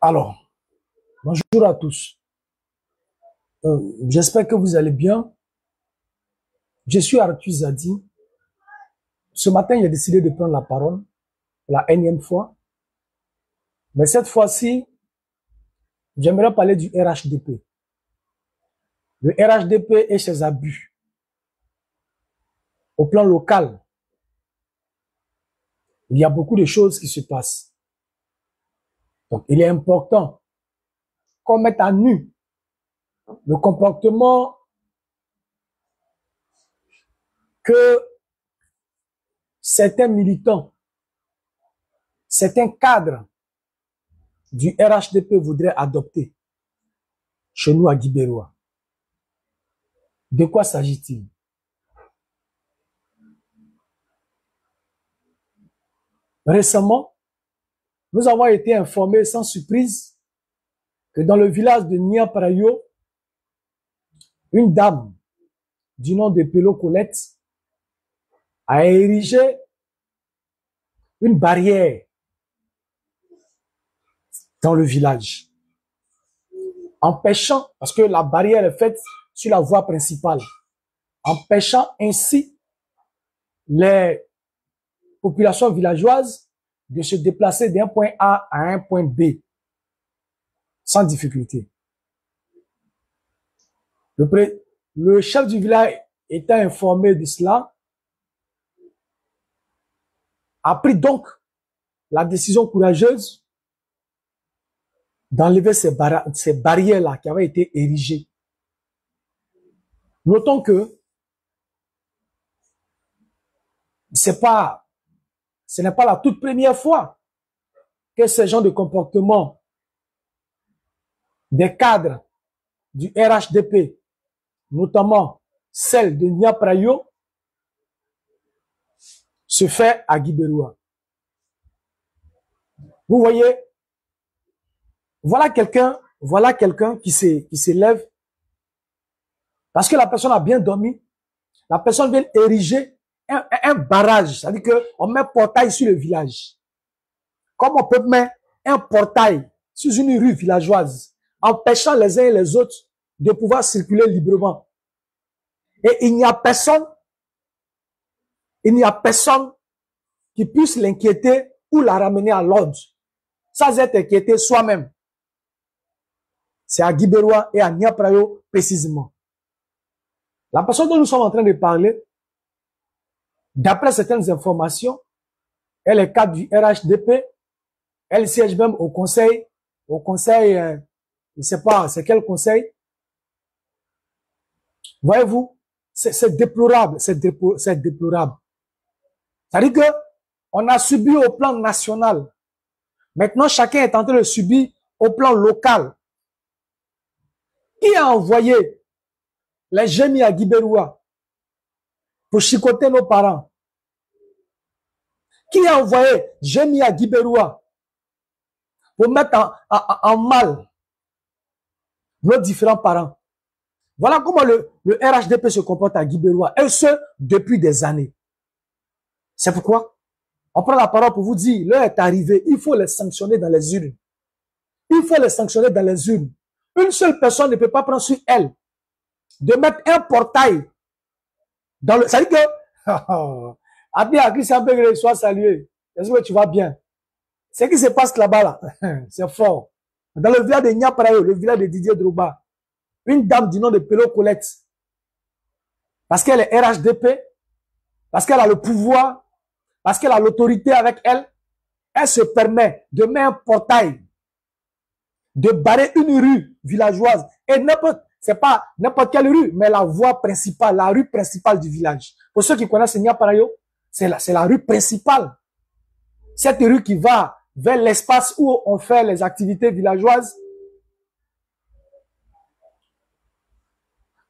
Alors, bonjour à tous. J'espère que vous allez bien. Je suis Arthur Zadi. Ce matin, j'ai décidé de prendre la parole la énième fois. Mais cette fois-ci, j'aimerais parler du RHDP. Le RHDP et ses abus. Au plan local, il y a beaucoup de choses qui se passent. Donc, il est important qu'on mette à nu le comportement que certains militants, certains cadres du RHDP voudraient adopter chez nous à Guibérois. De quoi s'agit-il? Récemment, nous avons été informés sans surprise que dans le village de Niaprayo, une dame du nom de Pélo Colette a érigé une barrière dans le village, empêchant, parce que la barrière est faite sur la voie principale, empêchant ainsi les populations villageoises de se déplacer d'un point A à un point B sans difficulté. Le chef du village étant informé de cela, a pris donc la décision courageuse d'enlever ces barrières-là qui avaient été érigées. Notons que ce n'est pas la toute première fois que ce genre de comportement des cadres du RHDP, notamment celle de Niaprayo, se fait à Guibérois. Vous voyez, voilà quelqu'un qui s'élève parce que la personne a bien dormi. La personne vient ériger un barrage, c'est-à-dire qu'on met un portail sur le village. Comme on peut mettre un portail sur une rue villageoise, empêchant les uns et les autres de pouvoir circuler librement. Et il n'y a personne qui puisse l'inquiéter ou la ramener à l'ordre, sans être inquiété soi-même. C'est à Guibérois et à Niaprayo précisément. La personne dont nous sommes en train de parler, d'après certaines informations, elle est cadre du RHDP, elle siège même au conseil, je ne sais pas, c'est quel conseil. Voyez-vous, c'est déplorable, c'est déplorable. C'est-à-dire que on a subi au plan national. Maintenant, chacun est en train de subir au plan local. Qui a envoyé les gémis à Guibérois pour chicoter nos parents? Qui a envoyé gémis à Guibérois pour mettre en mal nos différents parents? Voilà comment le RHDP se comporte à Guibérois, et ce, depuis des années. C'est pourquoi on prend la parole pour vous dire, l'heure est arrivée, il faut les sanctionner dans les urnes. Il faut les sanctionner dans les urnes. Une seule personne ne peut pas prendre sur elle de mettre un portail dans le... Ça dit que... Abia Christian Begre, sois salué. Est-ce que tu vas bien? Ce qui se passe là-bas, là, c'est fort. Dans le village de Niaprayo, le village de Didier Drouba, une dame du nom de Pélo Colette, parce qu'elle est RHDP, parce qu'elle a le pouvoir, parce qu'elle a l'autorité avec elle, elle se permet de mettre un portail, de barrer une rue villageoise, et c'est pas n'importe quelle rue, mais la voie principale, la rue principale du village. Pour ceux qui connaissent Niaprayo, c'est la rue principale. Cette rue qui va vers l'espace où on fait les activités villageoises.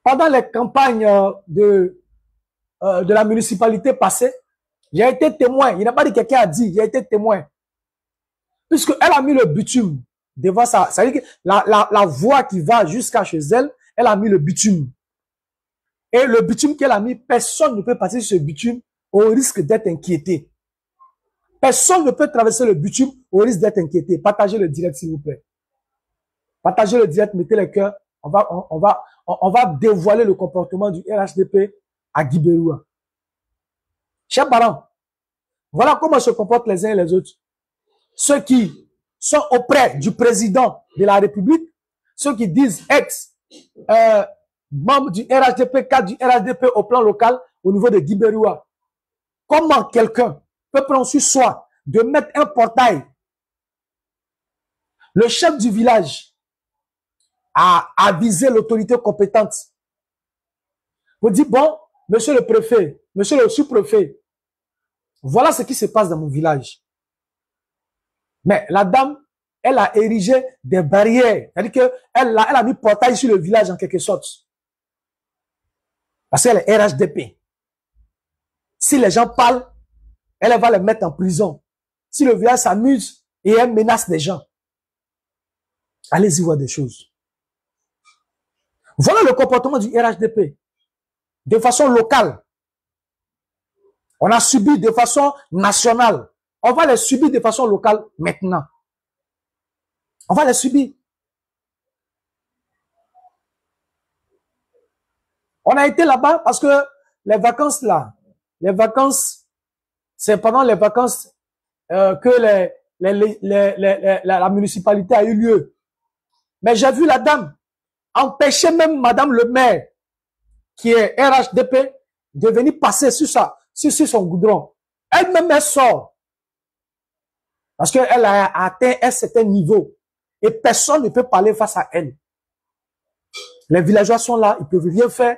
Pendant les campagnes de la municipalité passée, j'ai été témoin. Il n'a pas dit quelqu'un a dit, j'ai été témoin. Puisqu'elle a mis le bitume devant ça. Ça veut dire que la voie qui va jusqu'à chez elle, elle a mis le bitume. Et le bitume qu'elle a mis, personne ne peut passer sur ce bitume au risque d'être inquiété. Personne ne peut traverser le bitume au risque d'être inquiété. Partagez le direct, s'il vous plaît. Partagez le direct, mettez les cœurs. On va dévoiler le comportement du RHDP à Guibéroua. Chers parents, voilà comment se comportent les uns et les autres. Ceux qui sont auprès du président de la République, ceux qui disent être membres du RHDP, cadre du RHDP au plan local, au niveau de Guibéroua. Comment quelqu'un peut prendre sur soi de mettre un portail? Le chef du village a avisé l'autorité compétente. Vous dites, bon, monsieur le préfet, monsieur le sous-préfet, voilà ce qui se passe dans mon village. Mais la dame, elle a érigé des barrières. C'est-à-dire qu'elle a mis portail sur le village en quelque sorte. Parce qu'elle est RHDP. Si les gens parlent, elle va les mettre en prison. Si le village s'amuse et elle menace les gens. Allez-y voir des choses. Voilà le comportement du RHDP. De façon locale. On a subi de façon nationale. On va les subir de façon locale maintenant. On va les subir. On a été là-bas parce que les vacances là, les vacances, c'est pendant les vacances que la municipalité a eu lieu. Mais j'ai vu la dame empêcher même madame le maire, qui est RHDP, de venir passer sur son goudron. Elle-même, elle sort. Parce qu'elle a atteint un certain niveau. Et personne ne peut parler face à elle. Les villageois sont là, ils peuvent rien faire.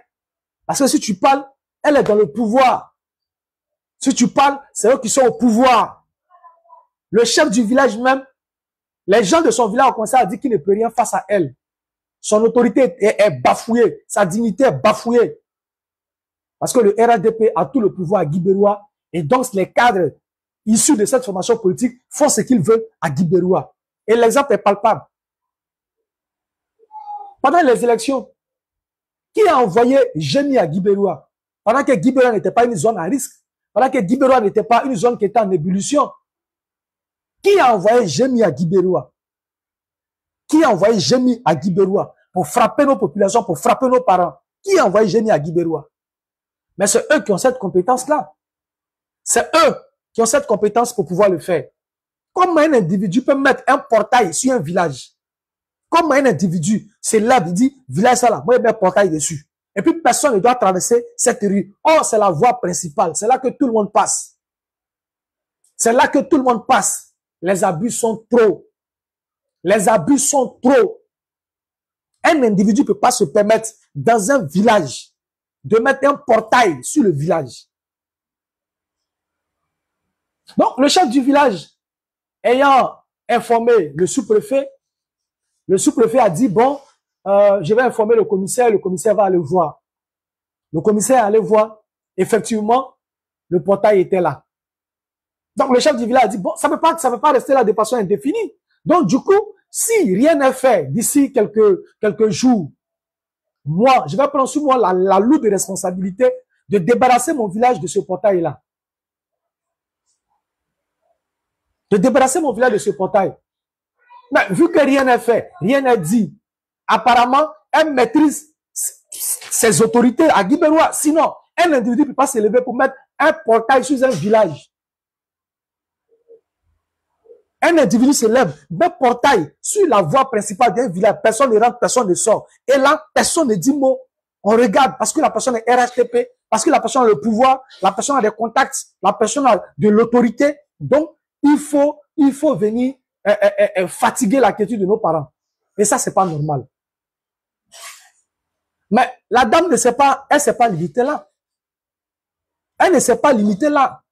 Parce que si tu parles, elle est dans le pouvoir. Si tu parles, c'est eux qui sont au pouvoir. Le chef du village même, les gens de son village ont commencé à dire qu'il ne peut rien face à elle. Son autorité est bafouée. Sa dignité est bafouée. Parce que le RHDP a tout le pouvoir à Guibéroua. Et donc, les cadres issus de cette formation politique font ce qu'ils veulent à Guibéroua. Et l'exemple est palpable. Pendant les élections, qui a envoyé Génie à Guibéroua? Pendant que Guibéroua n'était pas une zone à risque. Pendant que Guibéroua n'était pas une zone qui était en ébullition. Qui a envoyé Génie à Guibéroua? Qui a envoyé Génie à Guibéroua pour frapper nos populations, pour frapper nos parents? Qui a envoyé Génie à Guibéroua? Mais c'est eux qui ont cette compétence-là. C'est eux qui ont cette compétence pour pouvoir le faire. Comment un individu peut mettre un portail sur un village? Comment un individu se lève et dit, village ça là, moi il y a un portail dessus. Et puis personne ne doit traverser cette rue. Oh, c'est la voie principale. C'est là que tout le monde passe. C'est là que tout le monde passe. Les abus sont trop. Les abus sont trop. Un individu ne peut pas se permettre dans un village de mettre un portail sur le village. Donc, le chef du village, ayant informé le sous-préfet a dit, bon, je vais informer le commissaire va aller voir. Le commissaire est allé voir, effectivement, le portail était là. Donc, le chef du village a dit, bon, ça ne peut pas rester là de façon indéfinie. Donc, du coup, si rien n'est fait d'ici quelques jours, moi, je vais prendre sur moi la lourde responsabilité de débarrasser mon village de ce portail-là. De débarrasser mon village de ce portail. Mais vu que rien n'est fait, rien n'est dit, apparemment, elle maîtrise ses autorités à Guibéroua. Sinon, un individu ne peut pas se lever pour mettre un portail sur un village. Un individu se lève, met portail sur la voie principale d'un village. Personne ne rentre, personne ne sort. Et là, personne ne dit mot. On regarde parce que la personne est RHTP, parce que la personne a le pouvoir, la personne a des contacts, la personne a de l'autorité. Donc, il faut venir fatiguer la quiétude de nos parents. Et ça, c'est pas normal. Mais la dame ne sait pas, elle ne s'est pas limitée là. Elle ne s'est pas limitée là.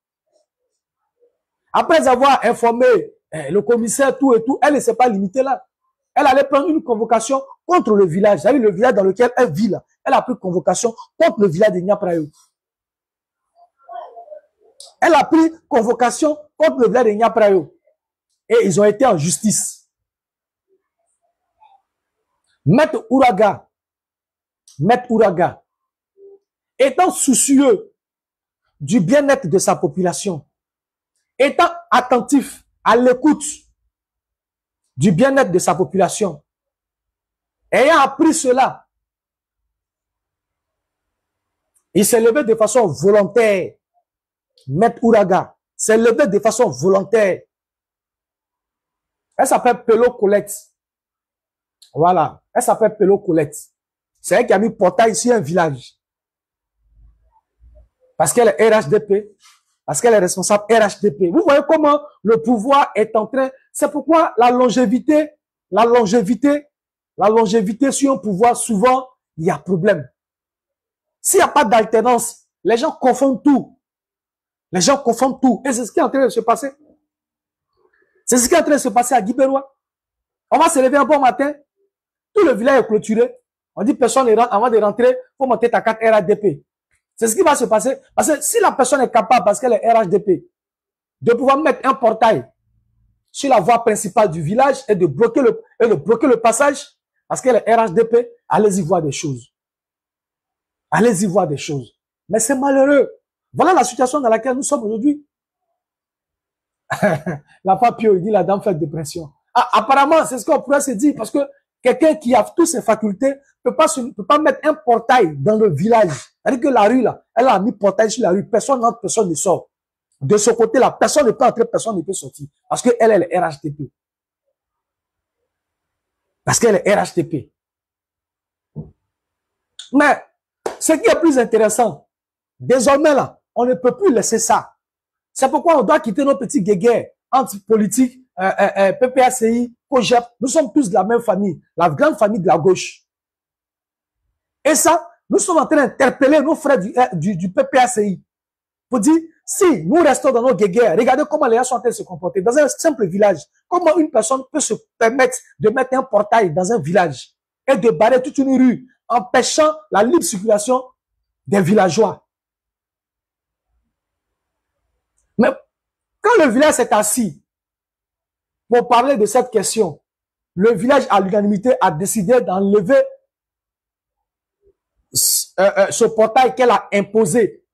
Après avoir informé le commissaire, tout et tout, elle ne s'est pas limitée là. Elle allait prendre une convocation contre le village. C'est-à-dire le village dans lequel elle vit là. Elle a pris convocation contre le village de Niaprayo. Elle a pris convocation contre le village de Niaprayo. Et ils ont été en justice. Maître Ouraga, étant soucieux du bien-être de sa population, étant attentif à l'écoute du bien-être de sa population, Ayant appris cela, il s'est levé de façon volontaire. Maître Ouraga s'est levé de façon volontaire. Elle s'appelle Pelo Colette. Voilà. Elle s'appelle Pelo Colette. C'est elle qui a mis portail sur un village. Parce qu'elle est RHDP. Parce qu'elle est responsable RHDP. Vous voyez comment le pouvoir est en train. C'est pourquoi la longévité sur un pouvoir, souvent, il y a problème. S'il n'y a pas d'alternance, les gens confondent tout. Les gens confondent tout. Et c'est ce qui est en train de se passer. C'est ce qui est en train de se passer à Guibérois. On va se lever un bon matin. Tout le village est clôturé. On dit personne ne rentre. Avant de rentrer, il faut monter ta carte RHDP. C'est ce qui va se passer. Parce que si la personne est capable, parce qu'elle est RHDP, de pouvoir mettre un portail sur la voie principale du village et de bloquer le passage, parce qu'elle est RHDP, allez-y voir des choses. Allez-y voir des choses. Mais c'est malheureux. Voilà la situation dans laquelle nous sommes aujourd'hui. La femme Pio, il dit la dame fait dépression. Ah, apparemment, c'est ce qu'on pourrait se dire, parce que quelqu'un qui a toutes ses facultés peut pas mettre un portail dans le village. C'est-à-dire que la rue, là, elle a mis portail sur la rue. Personne n'entre, personne ne sort. De ce côté-là, personne ne peut entrer, personne ne peut sortir. Parce qu'elle est RHTP. Parce qu'elle est RHTP. Mais, ce qui est plus intéressant, désormais là, on ne peut plus laisser ça. C'est pourquoi on doit quitter nos petits guéguerres anti-politiques, PPACI, COGEP. Nous sommes tous de la même famille, la grande famille de la gauche. Et ça, nous sommes en train d'interpeller nos frères du PPACI pour dire, si nous restons dans nos guéguerres, regardez comment les gens sont en train de se comporter dans un simple village. Comment une personne peut se permettre de mettre un portail dans un village et de barrer toute une rue, empêchant la libre circulation des villageois. Mais quand le village s'est assis pour parler de cette question, le village à l'unanimité a décidé d'enlever ce portail qu'elle a imposé,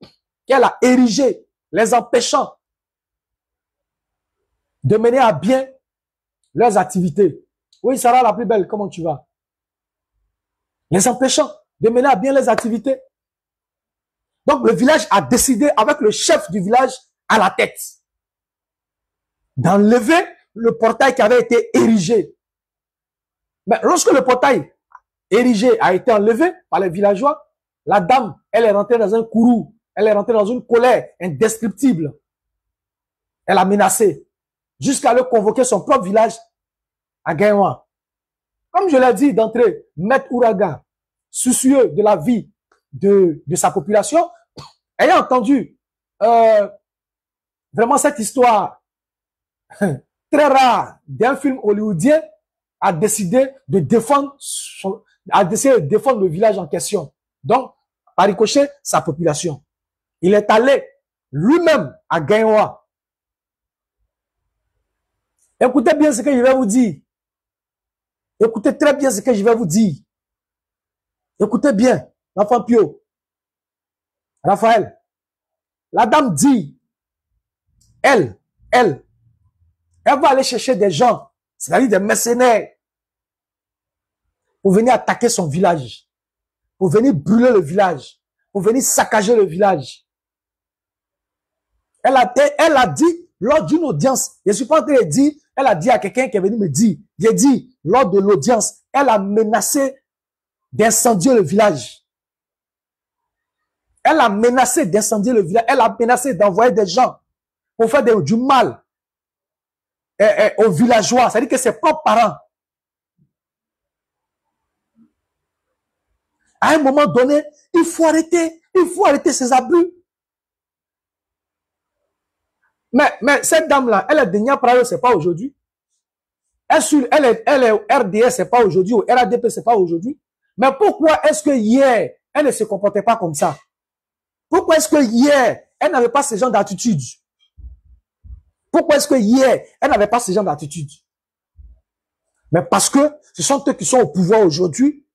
qu'elle a érigé, les empêchant de mener à bien leurs activités. Oui, Sarah la plus belle, comment tu vas? Les empêchant de mener à bien les activités. Donc le village a décidé, avec le chef du village à la tête, d'enlever le portail qui avait été érigé. Mais lorsque le portail érigé a été enlevé par les villageois, la dame, elle est rentrée dans un courroux, elle est rentrée dans une colère indescriptible. Elle a menacé jusqu'à le convoquer son propre village à Gaïwan. Comme je l'ai dit d'entrée, Maître Ouraga, soucieux de la vie de sa population, ayant entendu vraiment cette histoire très rare d'un film hollywoodien, a décidé de défendre le village en question. Donc, par ricochet, sa population. Il est allé lui-même à Gaïwan. Écoutez bien ce que je vais vous dire. Écoutez très bien ce que je vais vous dire. Écoutez bien, l'enfant Pio. Raphaël. La dame dit, elle va aller chercher des gens, c'est-à-dire des mercenaires, pour venir attaquer son village, pour venir brûler le village, pour venir saccager le village. Elle a dit, lors d'une audience, je suis pas en train de dire, elle a dit à quelqu'un qui est venu me dire, j'ai dit, lors de l'audience, elle a menacé d'incendier le village. Elle a menacé d'incendier le village. Elle a menacé d'envoyer des gens pour faire du mal aux villageois. C'est-à-dire que ses propres parents. À un moment donné, il faut arrêter ces abus. Mais cette dame-là, elle est de Niaprayo, c'est pas aujourd'hui. Elle est au RDS, c'est pas aujourd'hui. Au RADP, c'est pas aujourd'hui. Mais pourquoi est-ce que hier, elle ne se comportait pas comme ça? Pourquoi est-ce que hier, elle n'avait pas ce genre d'attitude? Pourquoi est-ce que hier, elle n'avait pas ce genre d'attitude? Mais parce que ce sont eux qui sont au pouvoir aujourd'hui,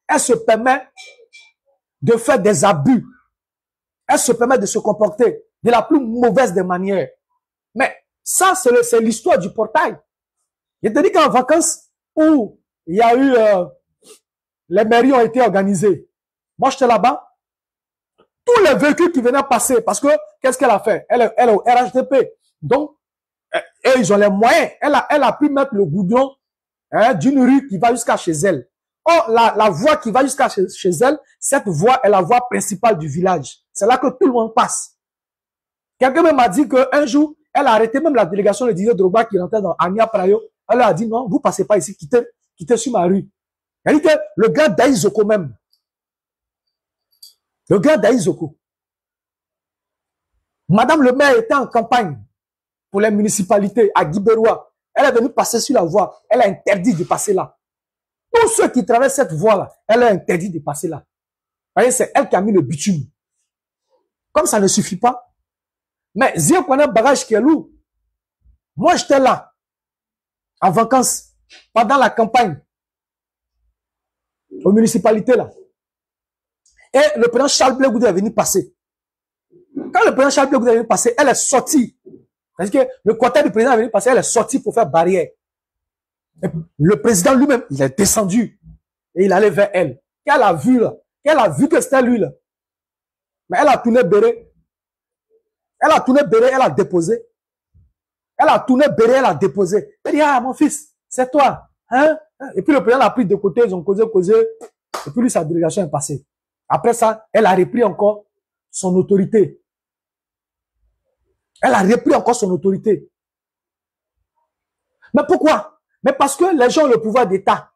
elle se permet de faire des abus. Elle se permet de se comporter de la plus mauvaise des manières. Mais ça, c'est l'histoire du portail. Je te dis qu'en vacances, où il y a eu les mairies ont été organisées. Moi, j'étais là-bas. Tous les véhicules qui venaient passer, parce que, qu'est-ce qu'elle a fait? Elle est au RHDP. Donc, et ils ont les moyens. Elle a pu mettre le goudron d'une rue qui va jusqu'à chez elle. Or, la voie qui va jusqu'à chez elle, cette voie est la voie principale du village. C'est là que tout le monde passe. Quelqu'un m'a dit qu'un jour, elle a arrêté même la délégation de Didier Drogba qui rentrait dans Ania Prayo. Elle leur a dit non, vous passez pas ici, quittez sur ma rue. Elle dit que le gars d'Aïzoko même. Le gars d'Aïzoko. Madame le maire était en campagne pour les municipalités à Guibéroua. Elle est venue passer sur la voie. Elle a interdit de passer là. Tous ceux qui traversent cette voie-là, elle a interdit de passer là. Vous voyez, c'est elle qui a mis le bitume. Comme ça ne suffit pas. Mais Zia connaît un bagage qui est lourd. Moi, j'étais là, en vacances, pendant la campagne, aux municipalités là. Et le président Charles Blé Goudé est venu passer. Quand le président Charles Blé Goudé est venu passer, elle est sortie. Parce que le cortège du président est venu passer, elle est sortie pour faire barrière. Et le président lui-même, il est descendu. Et il allait vers elle. Qu'elle a vu là. Qu'elle a vu que c'était lui là. Mais elle a tourné béré. Elle a tourné béré, elle a déposé. Elle a tourné béré, elle a déposé. Elle dit, ah, mon fils, c'est toi. Hein? Et puis le président l'a pris de côté, ils ont causé. Et puis lui, sa délégation est passée. Après ça, elle a repris encore son autorité. Elle a repris encore son autorité. Mais pourquoi? Mais parce que les gens ont le pouvoir d'État.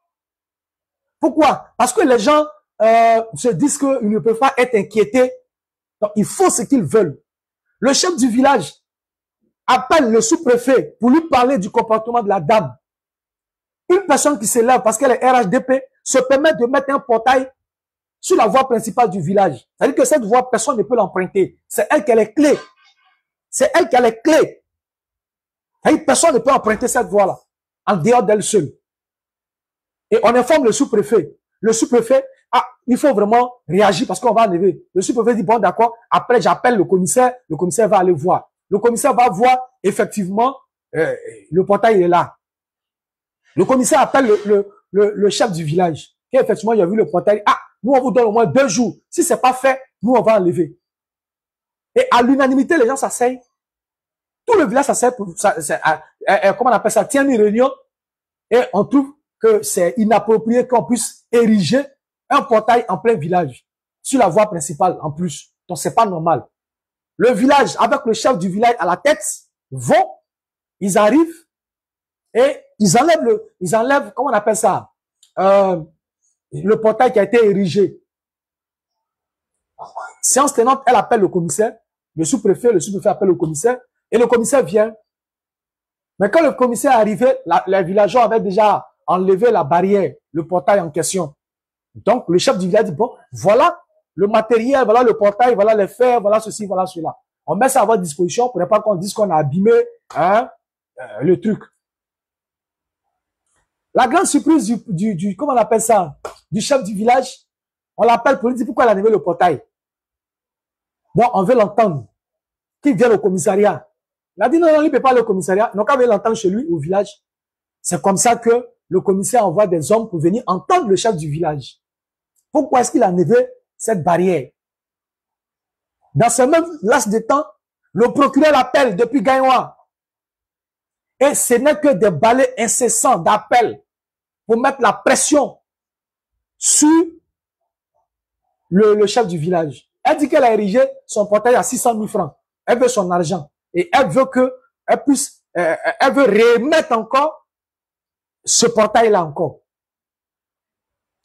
Pourquoi? Parce que les gens se disent qu'ils ne peuvent pas être inquiétés. Donc, il faut ce qu'ils veulent. Le chef du village appelle le sous-préfet pour lui parler du comportement de la dame. Une personne qui s'élève parce qu'elle est RHDP se permet de mettre un portail sur la voie principale du village. C'est-à-dire que cette voie, personne ne peut l'emprunter. C'est elle qui a les clés. C'est elle qui a les clés. C'est-à-dire que personne ne peut emprunter cette voie-là, en dehors d'elle seule. Et on informe le sous-préfet. Le sous-préfet, ah, il faut vraiment réagir parce qu'on va enlever. Le sous-préfet dit, bon, d'accord, après j'appelle le commissaire va aller voir. Le commissaire va voir, effectivement, le portail est là. Le commissaire appelle le chef du village. Et effectivement, il a vu le portail. Ah, nous, on vous donne au moins 2 jours. Si c'est pas fait, nous, on va enlever. Et à l'unanimité, les gens s'asseyent. Tout le village s'asseye pour, comment on appelle ça, tient une réunion. Et on trouve que c'est inapproprié qu'on puisse ériger un portail en plein village. Sur la voie principale, en plus. Donc, c'est pas normal. Le village, avec le chef du village à la tête, vont, ils arrivent, et ils enlèvent, comment on appelle ça, le portail qui a été érigé. Séance tenante, elle appelle le commissaire, le sous-préfet appelle le commissaire, et le commissaire vient. Mais quand le commissaire est arrivé, les villageois avaient déjà enlevé la barrière, le portail en question. Donc, le chef du village dit, bon, voilà le matériel, voilà le portail, voilà les fers, voilà ceci, voilà cela. On met ça à votre disposition pour ne pas qu'on dise qu'on a abîmé le truc. La grande surprise comment on appelle ça, du chef du village, on l'appelle pour lui dire pourquoi elle a enlevé le portail. Bon, on veut l'entendre. Qu'il vienne au commissariat. Il a dit non, il ne peut pas aller au commissariat. Donc, on veut l'entendre chez lui, au village. C'est comme ça que le commissaire envoie des hommes pour venir entendre le chef du village. Pourquoi est-ce qu'il a enlevé cette barrière? Dans ce même laps de temps, le procureur l'appelle depuis Gaïwa. Et ce n'est que des balais incessants d'appel pour mettre la pression sur le chef du village. Elle dit qu'elle a érigé son portail à 600 000 francs. Elle veut son argent. Et elle veut elle veut remettre encore ce portail-là encore.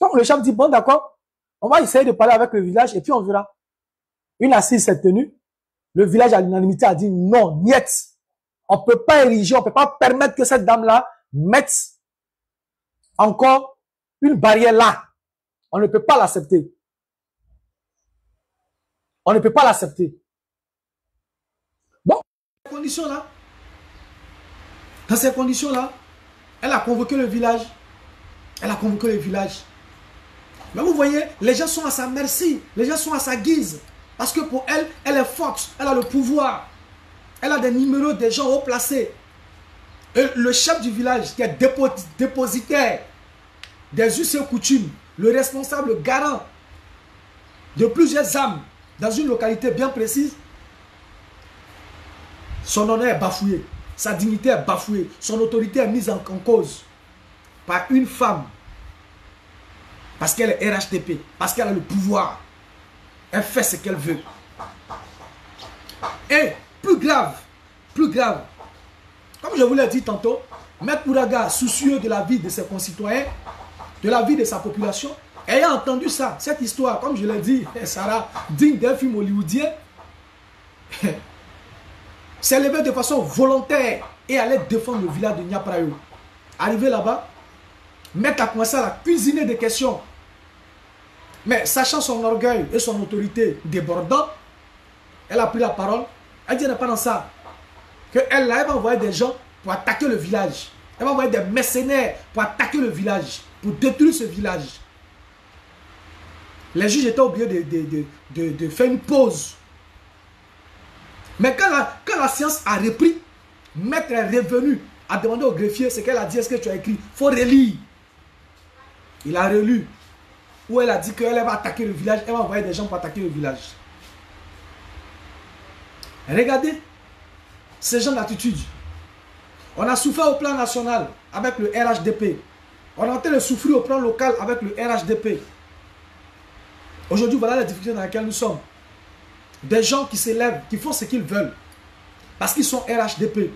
Donc le chef dit, bon d'accord, on va essayer de parler avec le village et puis on verra. Une assise s'est tenue. Le village à l'unanimité a dit non, niet. On ne peut pas ériger, on ne peut pas permettre que cette dame-là mette encore une barrière là. On ne peut pas l'accepter. On ne peut pas l'accepter. Bon, dans ces conditions-là, elle a convoqué le village. Elle a convoqué le village. Mais vous voyez, les gens sont à sa merci. Les gens sont à sa guise. Parce que pour elle, elle est forte. Elle a le pouvoir. Elle a des numéros des gens haut placés. Et le chef du village qui est dépositaire des us et coutumes le responsable garant de plusieurs âmes dans une localité bien précise, son honneur est bafoué, sa dignité est bafouée, son autorité est mise en cause par une femme, parce qu'elle est RHDP, parce qu'elle a le pouvoir, elle fait ce qu'elle veut. Et plus grave, comme je vous l'ai dit tantôt, Maître Ouraga, soucieux de la vie de ses concitoyens, de la vie de sa population, ayant entendu ça, cette histoire, comme je l'ai dit, Sarah, digne d'un film hollywoodien, s'est levé de façon volontaire et allait défendre le village de Niaprayo. Arrivé là-bas, Maître a commencé à la cuisiner des questions. Mais sachant son orgueil et son autorité débordant, elle a pris la parole. Elle dit, elle n'est pas dans ça. Elle va envoyer des gens pour attaquer le village. Elle va envoyer des mercenaires pour attaquer le village, pour détruire ce village. Les juges étaient obligés de faire une pause. Mais quand la séance a repris, Maître est revenu à demander au greffier ce qu'elle a dit, est-ce que tu as écrit? Il faut relire. Il a relu. Où elle a dit qu'elle va attaquer le village, elle va envoyer des gens pour attaquer le village. Regardez ce genre d'attitude. On a souffert au plan national avec le RHDP. On est en train de souffrir au plan local avec le RHDP. Aujourd'hui, voilà la difficulté dans laquelle nous sommes. Des gens qui s'élèvent, qui font ce qu'ils veulent. Parce qu'ils sont RHDP.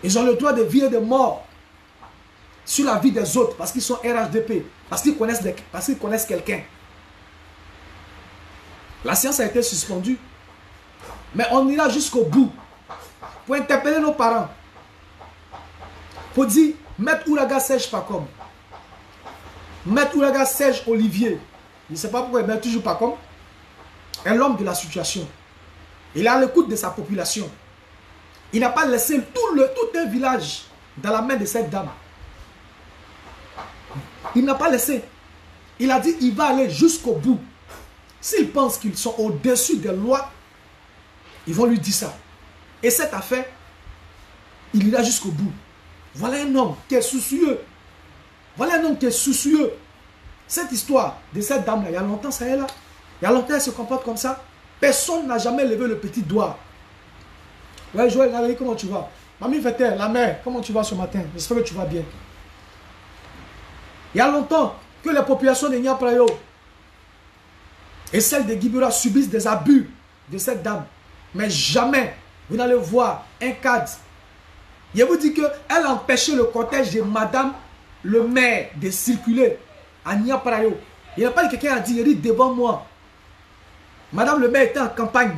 Ils ont le droit de vie et de mort sur la vie des autres. Parce qu'ils sont RHDP. Parce qu'ils connaissent quelqu'un. La séance a été suspendue. Mais on ira jusqu'au bout. Pour interpeller nos parents. Pour dire, Maître Ouraga Serge Pacom. Maître Ouraga Serge Olivier. Je ne sais pas pourquoi il met toujours Pacom. Est l'homme de la situation. Il est à l'écoute de sa population. Il n'a pas laissé tout un village dans la main de cette dame. Il n'a pas laissé. Il a dit il va aller jusqu'au bout. S'ils pensent qu'ils sont au-dessus des lois, ils vont lui dire ça. Et cette affaire, il ira jusqu'au bout. Voilà un homme qui est soucieux. Voilà un homme qui est soucieux. Cette histoire de cette dame-là, il y a longtemps, ça est là. Il y a longtemps, elle se comporte comme ça. Personne n'a jamais levé le petit doigt. Ouais, Joël, comment tu vas? Mamie Vetter, la mère, comment tu vas ce matin? J'espère que tu vas bien. Il y a longtemps que les populations de Niaprayo et celles de Guibera subissent des abus de cette dame. Mais jamais vous n'allez voir un cadre. Je vous dis qu'elle a empêché le cortège de madame le maire de circuler à Niaprayo. Il n'y a pas quelqu'un qui a dit, il dit devant moi. Madame le maire était en campagne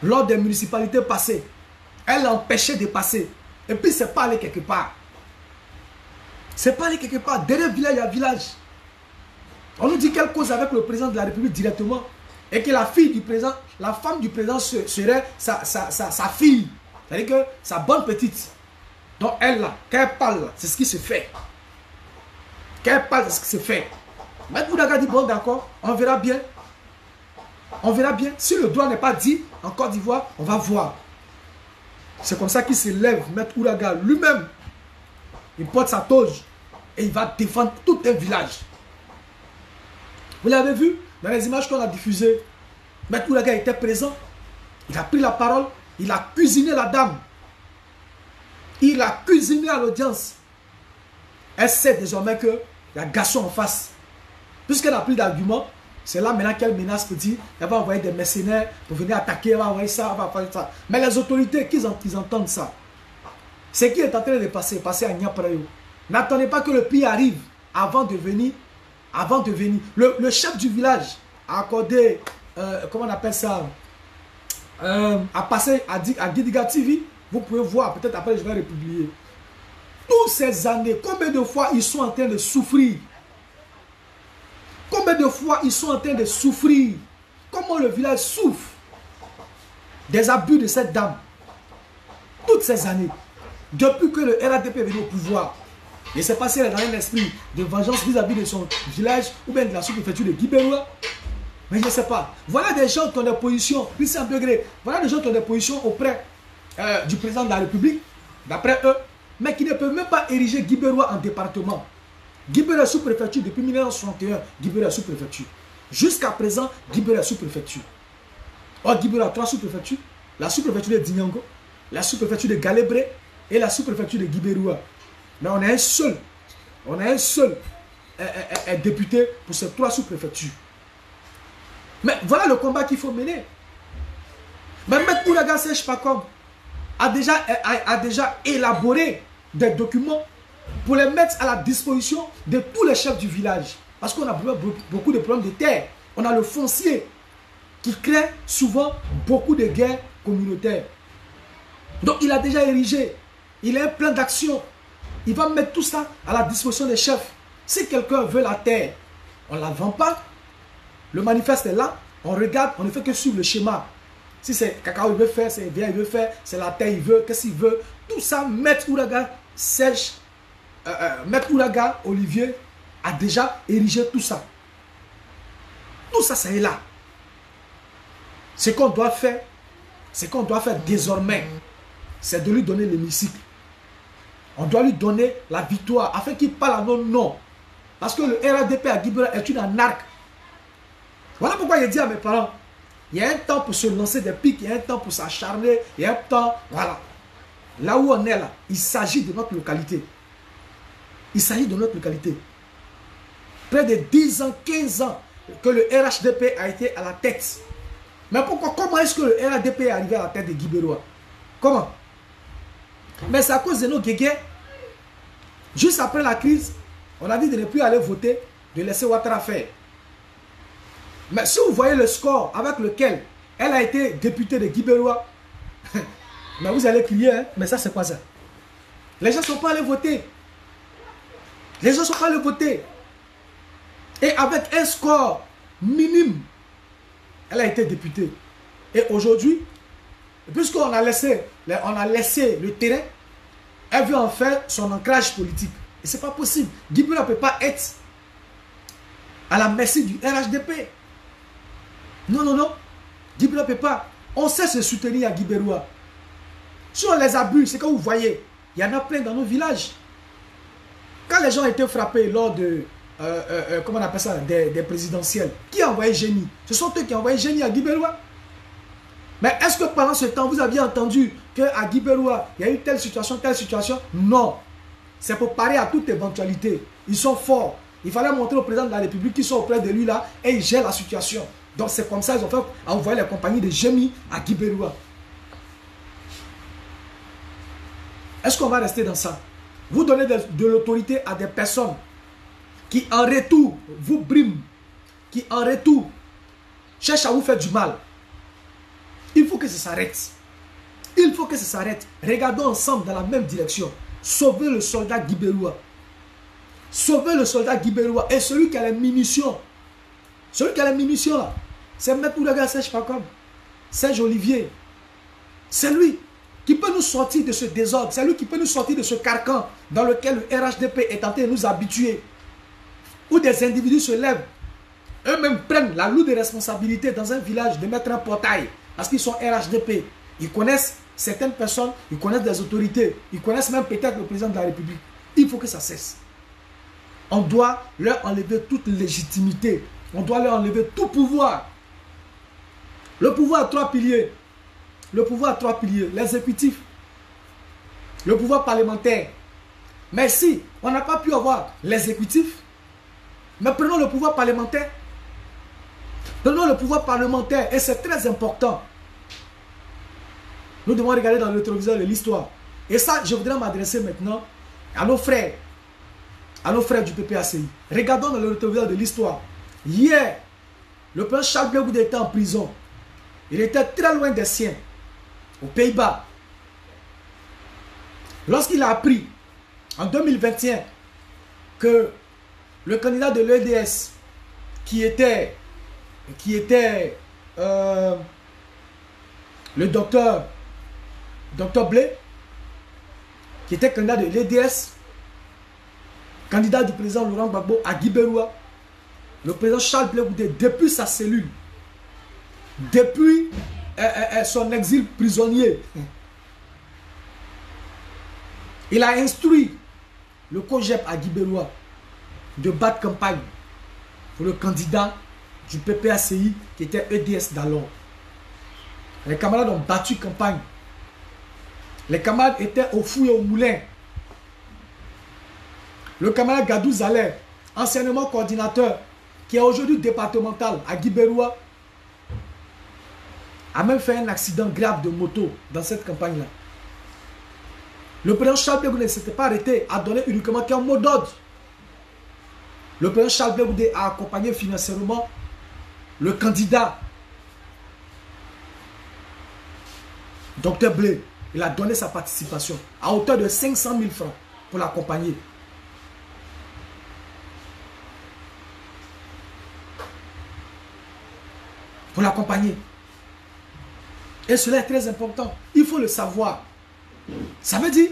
lors des municipalités passées. Elle l'a empêché de passer. Et puis c'est pas aller quelque part. C'est pas aller quelque part. Derrière village à village. On nous dit qu'elle cause avec le président de la République directement. Et que la fille du président, la femme du président serait sa fille. C'est-à-dire que sa bonne petite. Donc elle là, quand elle parle, c'est ce qui se fait. Quand elle parle, c'est ce qui se fait. Maître Ouraga dit bon d'accord, on verra bien. On verra bien. Si le droit n'est pas dit en Côte d'Ivoire, on va voir. C'est comme ça qu'il se lève, Maître Ouraga lui-même. Il porte sa toge et il va défendre tout un village. Vous l'avez vu dans les images qu'on a diffusées. Maître Ouraga était présent. Il a pris la parole. Il a cuisiné la dame. Il a cuisiné à l'audience. Elle sait désormais qu'il y a garçon en face. Puisqu'elle n'a plus d'argument, c'est là maintenant qu'elle menace pour dire elle va envoyer des mercenaires pour venir attaquer, elle va envoyer ça, elle va faire ça. Mais les autorités, qu'ils entendent ça. Ce qui est en train de passer à Niaprayo. N'attendez pas que le pire arrive avant de venir. Le chef du village a accordé, comment on appelle ça, a passé à Gidiga TV. Vous pouvez voir, peut-être après je vais republier. Toutes ces années, combien de fois ils sont en train de souffrir? Combien de fois ils sont en train de souffrir? Comment le village souffre des abus de cette dame? Toutes ces années. Depuis que le RADP est venu au pouvoir. Et c'est passé dans un esprit de vengeance vis-à-vis de son village ou bien de la sous-préfecture de Guibéroua. Mais je ne sais pas. Voilà des gens qui ont des positions, voilà des gens qui ont des positions auprès du président de la République, d'après eux, mais qui ne peuvent même pas ériger Guibéroua en département. Guibéro est sous-préfecture depuis 1961. Guibéro est sous-préfecture. Jusqu'à présent, Guibéro est sous-préfecture. Or, Guibéro a 3 sous-préfectures. La sous-préfecture de Dinyango, la sous-préfecture de Galébré et la sous-préfecture de Guibéroua. Mais on a un seul. On a un seul député pour ces 3 sous-préfectures. Mais voilà le combat qu'il faut mener. Mais M. Ouraga Serge Pacom a déjà élaboré des documents pour les mettre à la disposition de tous les chefs du village. Parce qu'on a beaucoup de problèmes de terre. On a le foncier qui crée souvent beaucoup de guerres communautaires. Donc il a déjà érigé. Il a un plan d'action. Il va mettre tout ça à la disposition des chefs. Si quelqu'un veut la terre, on ne la vend pas. Le manifeste est là. On regarde, on ne fait que suivre le schéma. Si c'est cacao, il veut faire, c'est bien, il veut faire, c'est la terre, il veut, qu'est-ce qu'il veut. Tout ça, Maître Ouraga Serge, Maître Ouraga Olivier a déjà érigé tout ça. Tout ça, ça est là. Ce qu'on doit faire, désormais, c'est de lui donner l'hémicycle. On doit lui donner la victoire afin qu'il parle à nos noms. Parce que le RADP à Guibéroua est une anarque. Voilà pourquoi j'ai dit à mes parents, il y a un temps pour se lancer des pics, il y a un temps pour s'acharner, il y a un temps, voilà. Là où on est là, il s'agit de notre localité. Il s'agit de notre localité. Près de 10 ans, 15 ans que le RHDP a été à la tête. Mais pourquoi, comment est-ce que le RHDP est arrivé à la tête de Guibéroua? Comment? Mais c'est à cause de nos guégués. Juste après la crise, on a dit de ne plus aller voter, de laisser Ouattara faire. Mais si vous voyez le score avec lequel elle a été députée de Guibéroua, mais vous allez crier, hein? Mais ça c'est quoi ça? Les gens ne sont pas allés voter. Les gens ne sont pas allés voter. Et avec un score minime, elle a été députée. Et aujourd'hui, puisqu'on a laissé le terrain, elle veut en faire son ancrage politique. Et ce n'est pas possible. Guibéroua ne peut pas être à la merci du RHDP. Non, non, non. Guibéroua ne peut pas. On sait se soutenir à Guibéroua. Si on les abuse, c'est que vous voyez, il y en a plein dans nos villages. Quand les gens étaient frappés lors de, comment on appelle ça, des présidentielles, qui a envoyé Génie? Ce sont eux qui ont envoyé Génie à Guibéroua. Mais est-ce que pendant ce temps, vous aviez entendu qu'à Guibéroua, il y a eu telle situation? Non. C'est pour parer à toute éventualité. Ils sont forts. Il fallait montrer au président de la République qu'ils sont auprès de lui là et ils gèrent la situation. Donc c'est comme ça qu'ils ont fait envoyer les compagnies de Génie à Guibéroua. Est-ce qu'on va rester dans ça? Vous donnez de l'autorité à des personnes qui en retour vous briment, qui en retour cherchent à vous faire du mal. Il faut que ça s'arrête. Il faut que ça s'arrête. Regardons ensemble dans la même direction. Sauver le soldat Guibéroua. Sauver le soldat Guibéroua. Et celui qui a les munitions. Celui qui a les munitions là. C'est M. Ouraga Serge Pacom. Serge Olivier. C'est lui qui peut nous sortir de ce désordre. C'est lui qui peut nous sortir de ce carcan dans lequel le RHDP est tenté de nous habituer. Où des individus se lèvent. Eux-mêmes prennent la lourde responsabilité dans un village de mettre un portail. Parce qu'ils sont RHDP. Ils connaissent certaines personnes, ils connaissent des autorités, ils connaissent même peut-être le président de la République. Il faut que ça cesse. On doit leur enlever toute légitimité. On doit leur enlever tout pouvoir. Le pouvoir a 3 piliers. Le pouvoir a 3 piliers. L'exécutif, le pouvoir parlementaire. Mais si on n'a pas pu avoir l'exécutif, mais prenons le pouvoir parlementaire. Prenons le pouvoir parlementaire et c'est très important. Nous devons regarder dans le téléviseur de l'histoire. Et ça, je voudrais m'adresser maintenant à nos frères du PPACI. Regardons dans le téléviseur de l'histoire. Hier, le prince Charles Blé Goudé était en prison. Il était très loin des siens, aux Pays-Bas. Lorsqu'il a appris, en 2021, que le candidat de l'EDS, qui était le docteur Blé, qui était candidat de l'EDS, candidat du président Laurent Gbagbo à Guibéroua, le président Charles Blé Goudé, depuis sa cellule, depuis son exil prisonnier, il a instruit le COJEP à Guibéroua de battre campagne pour le candidat du PPACI qui était EDS d'alors. Les camarades ont battu campagne. Les camarades étaient au fouet et au moulin. Le camarade Gadou Zaleh, anciennement coordinateur, qui est aujourd'hui départemental à Guibéroua, a même fait un accident grave de moto dans cette campagne-là. Le président Charles Blé Goudé ne s'était pas arrêté à donner uniquement qu'un mot d'ordre. Le président Charles Blé Goudé a accompagné financièrement le candidat Dr Blé. Il a donné sa participation à hauteur de 500 000 francs pour l'accompagner. Pour l'accompagner. Et cela est très important. Il faut le savoir. Ça veut dire,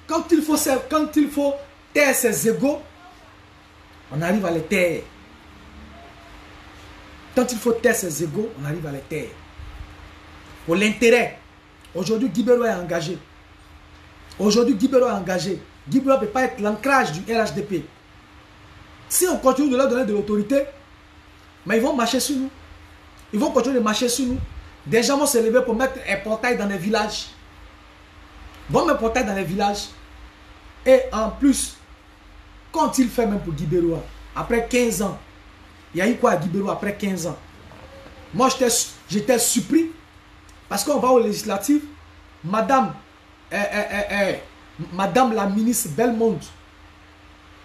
quand il faut taire ses égos, on arrive à les taire. Quand il faut taire ses égos, on arrive à les taire. Pour l'intérêt. Aujourd'hui, Guibéroua est engagé. Aujourd'hui, Guibéroua est engagé. Guibéroua ne peut pas être l'ancrage du RHDP. Si on continue de leur donner de l'autorité, mais ils vont marcher sur nous. Ils vont continuer de marcher sur nous. Des gens vont se lever pour mettre un portail dans les villages. Vont mettre un portail dans les villages. Et en plus, quand il fait même pour Guibéroua, après 15 ans, il y a eu quoi à Guibéroua après 15 ans? Moi, j'étais surpris. Parce qu'on va aux législatives, Madame la ministre Belmonde,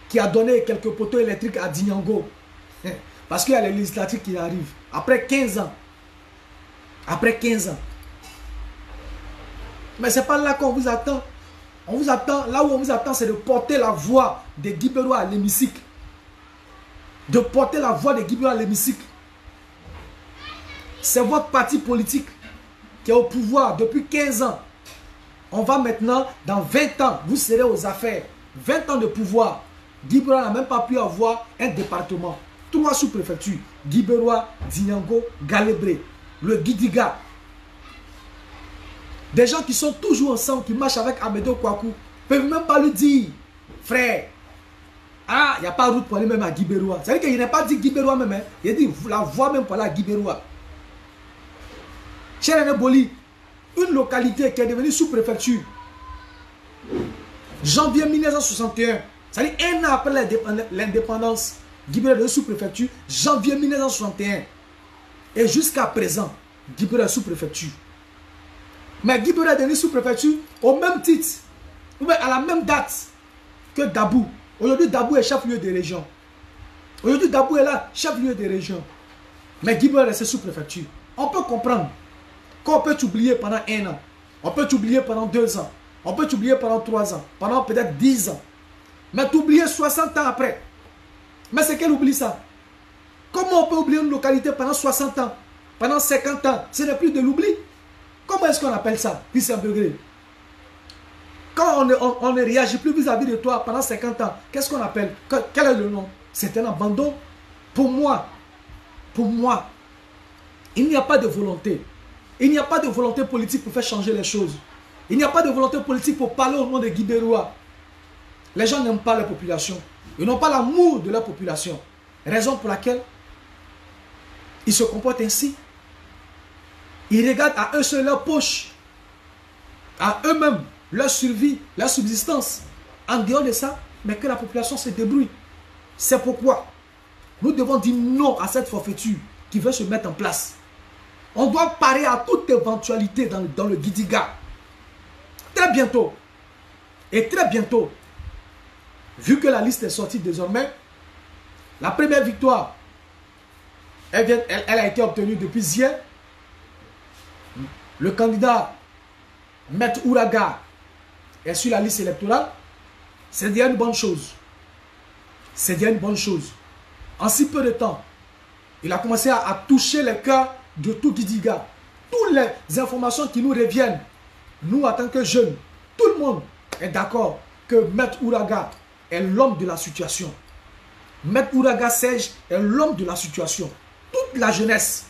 qui a donné quelques poteaux électriques à Dinyango, parce qu'il y a les législatives qui arrivent, après 15 ans. Après 15 ans. Mais ce n'est pas là qu'on vous attend. On vous attend, là où on vous attend, c'est de porter la voix des Guibérois à l'hémicycle. De porter la voix des Guibérois à l'hémicycle. C'est votre parti politique qui est au pouvoir depuis 15 ans. On va maintenant, dans 20 ans, vous serez aux affaires. 20 ans de pouvoir. Guibéroua n'a même pas pu avoir un département. 3 sous-préfectures. Guibéroua, Dinyango, Galébré. Le Guidiga. Des gens qui sont toujours ensemble, qui marchent avec Amédo Kouakou, ne peuvent même pas lui dire, frère, ah, il n'y a pas de route pour aller même à Guibéroua. C'est-à-dire qu'il n'a pas dit Guibéroua même. Hein. Il a dit la voie même pour aller à Guibéroua. Cher Boli, une localité qui est devenue sous-préfecture. Janvier 1961, c'est-à-dire un an après l'indépendance, Guibéroua est devenue sous-préfecture. Janvier 1961. Et jusqu'à présent, Guibéroua est sous-préfecture. Mais Guibéroua est devenu sous-préfecture au même titre, ou à la même date que Dabou. Aujourd'hui, Dabou est chef-lieu des régions. Aujourd'hui, Dabou est là, chef-lieu des régions. Mais Guibéroua est resté sous-préfecture. On peut comprendre qu'on peut t'oublier pendant 1 an. On peut t'oublier pendant 2 ans. On peut t'oublier pendant 3 ans. Pendant peut-être 10 ans. Mais t'oublier 60 ans après. Mais c'est quel oublie ça? Comment on peut oublier une localité pendant 60 ans? Pendant 50 ans? Ce n'est plus de l'oubli. Comment est-ce qu'on appelle ça? Christian Degré. Quand on ne réagit plus vis-à-vis de toi pendant 50 ans, qu'est-ce qu'on appelle? Quel est le nom? C'est un abandon. Pour moi, il n'y a pas de volonté. Il n'y a pas de volonté politique pour faire changer les choses. Il n'y a pas de volonté politique pour parler au nom de Guibéroua. Les gens n'aiment pas la population. Ils n'ont pas l'amour de leur population. Raison pour laquelle ils se comportent ainsi. Ils regardent à eux seuls leur poche, à eux-mêmes, leur survie, leur subsistance. En dehors de ça, mais que la population se débrouille. C'est pourquoi nous devons dire non à cette forfaiture qui veut se mettre en place. On doit parer à toute éventualité dans le Guidiga. Très bientôt. Et très bientôt, vu que la liste est sortie désormais, la première victoire, elle a été obtenue depuis hier. Le candidat Maître Ouraga est sur la liste électorale. C'est déjà une bonne chose. C'est déjà une bonne chose. En si peu de temps, il a commencé à toucher les cœurs de tout Guidiga. Toutes les informations qui nous reviennent, nous en tant que jeunes, tout le monde est d'accord que Maître Ouraga est l'homme de la situation. Maître Ouraga Serge est l'homme de la situation. Toute la jeunesse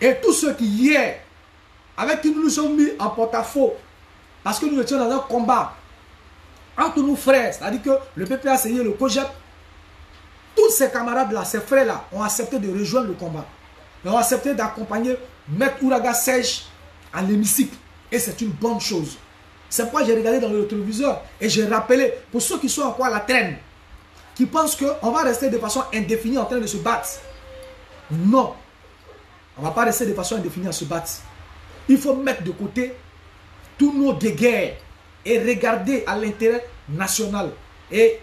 et tous ceux qui hier, avec qui nous nous sommes mis en porte-à-faux, parce que nous étions dans un combat entre nous frères, c'est-à-dire que le PPACI et le COJEP, tous ces camarades-là, ces frères-là, ont accepté de rejoindre le combat. Ils ont accepté d'accompagner Maître Ouraga Serge à l'hémicycle. Et c'est une bonne chose. C'est pourquoi j'ai regardé dans le téléviseur et j'ai rappelé, pour ceux qui sont encore à la traîne, qui pensent qu'on va rester de façon indéfinie en train de se battre. Non. On ne va pas rester de façon indéfinie à se battre. Il faut mettre de côté tous nos guerres et regarder à l'intérêt national et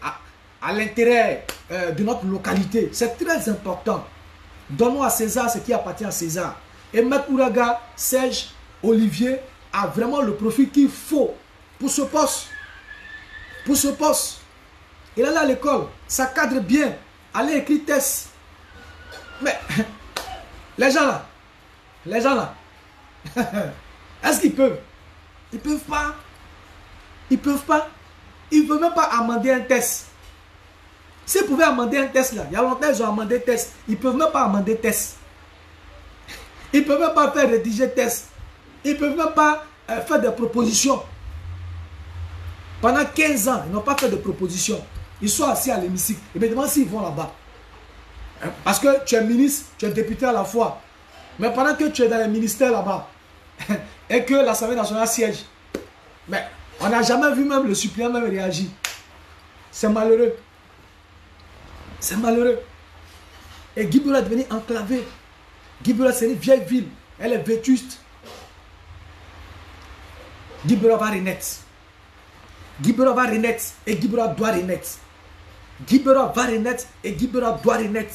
à l'intérêt de notre localité. C'est très important. Donnons à César ce qui appartient à César. Et Maître Ouraga Serge Olivier a vraiment le profil qu'il faut pour ce poste. Pour ce poste. Il est allé à l'école, ça cadre bien. Allez écrire test. Mais les gens là, est-ce qu'ils peuvent? Ils peuvent pas. Ils peuvent pas. Ils ne peuvent même pas amender un test. S'ils pouvaient amender un test là, il y a longtemps ils ont amendé un test. Ils ne peuvent même pas amender test. Ils ne peuvent même pas faire rédiger test. Ils ne peuvent même pas faire des propositions. Pendant 15 ans, ils n'ont pas fait de propositions. Ils sont assis à l'hémicycle. Et me demandent s'ils vont là-bas. Parce que tu es ministre, tu es député à la fois. Mais pendant que tu es dans les ministères là-bas, et que l'Assemblée nationale siège, mais on n'a jamais vu même le suppléant même réagir. C'est malheureux. C'est malheureux. Et Guibera est devenu enclavé. Guibera, c'est une vieille ville. Elle est vétuste. Guibera va renaître. Guibera va renaître et Guibera doit renaître. Guibera va renaître et Guibera doit renaître.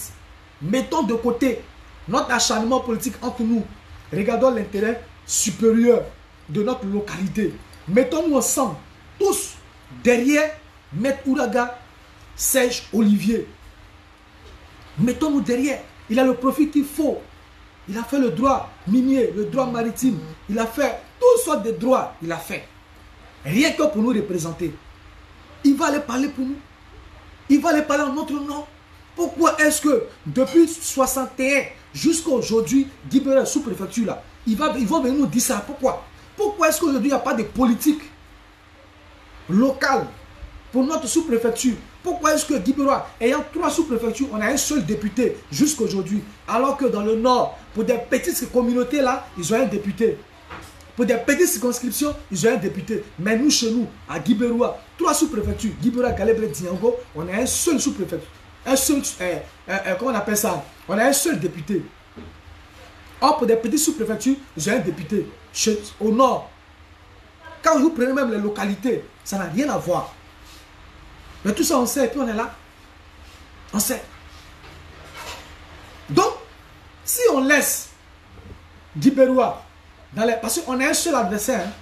Mettons de côté notre acharnement politique entre nous. Regardons l'intérêt supérieur de notre localité. Mettons-nous ensemble, tous, derrière Maître Ouraga Serge Olivier. Mettons-nous derrière. Il a le profil qu'il faut. Il a fait le droit minier, le droit maritime. Il a fait toutes sortes de droits. Il a fait. Rien que pour nous représenter. Il va aller parler pour nous. Il va aller parler en notre nom. Pourquoi est-ce que depuis 61 jusqu'à aujourd'hui, Guibera sous-préfecture là, ils vont venir nous dire ça? Pourquoi? Pourquoi est-ce qu'aujourd'hui il n'y a pas de politique locale pour notre sous-préfecture? Pourquoi est-ce que Guibera, ayant 3 sous-préfectures, on a un seul député jusqu'à aujourd'hui? Alors que dans le nord, pour des petites communautés là, ils ont un député. Pour des petites circonscriptions, ils ont un député. Mais nous, chez nous, à Guibérois, 3 sous-préfectures, Guibera, Galebre, Diango, on a un seul sous-préfecture. Un seul, comment on appelle ça? On a un seul député. Or, pour des petites sous-préfectures, ils ont un député. Au nord, quand vous prenez même les localités, ça n'a rien à voir. Mais tout ça, on sait, et puis on est là. On sait. Donc, si on laisse Guibérois, parce qu'on a un seul adversaire, hein.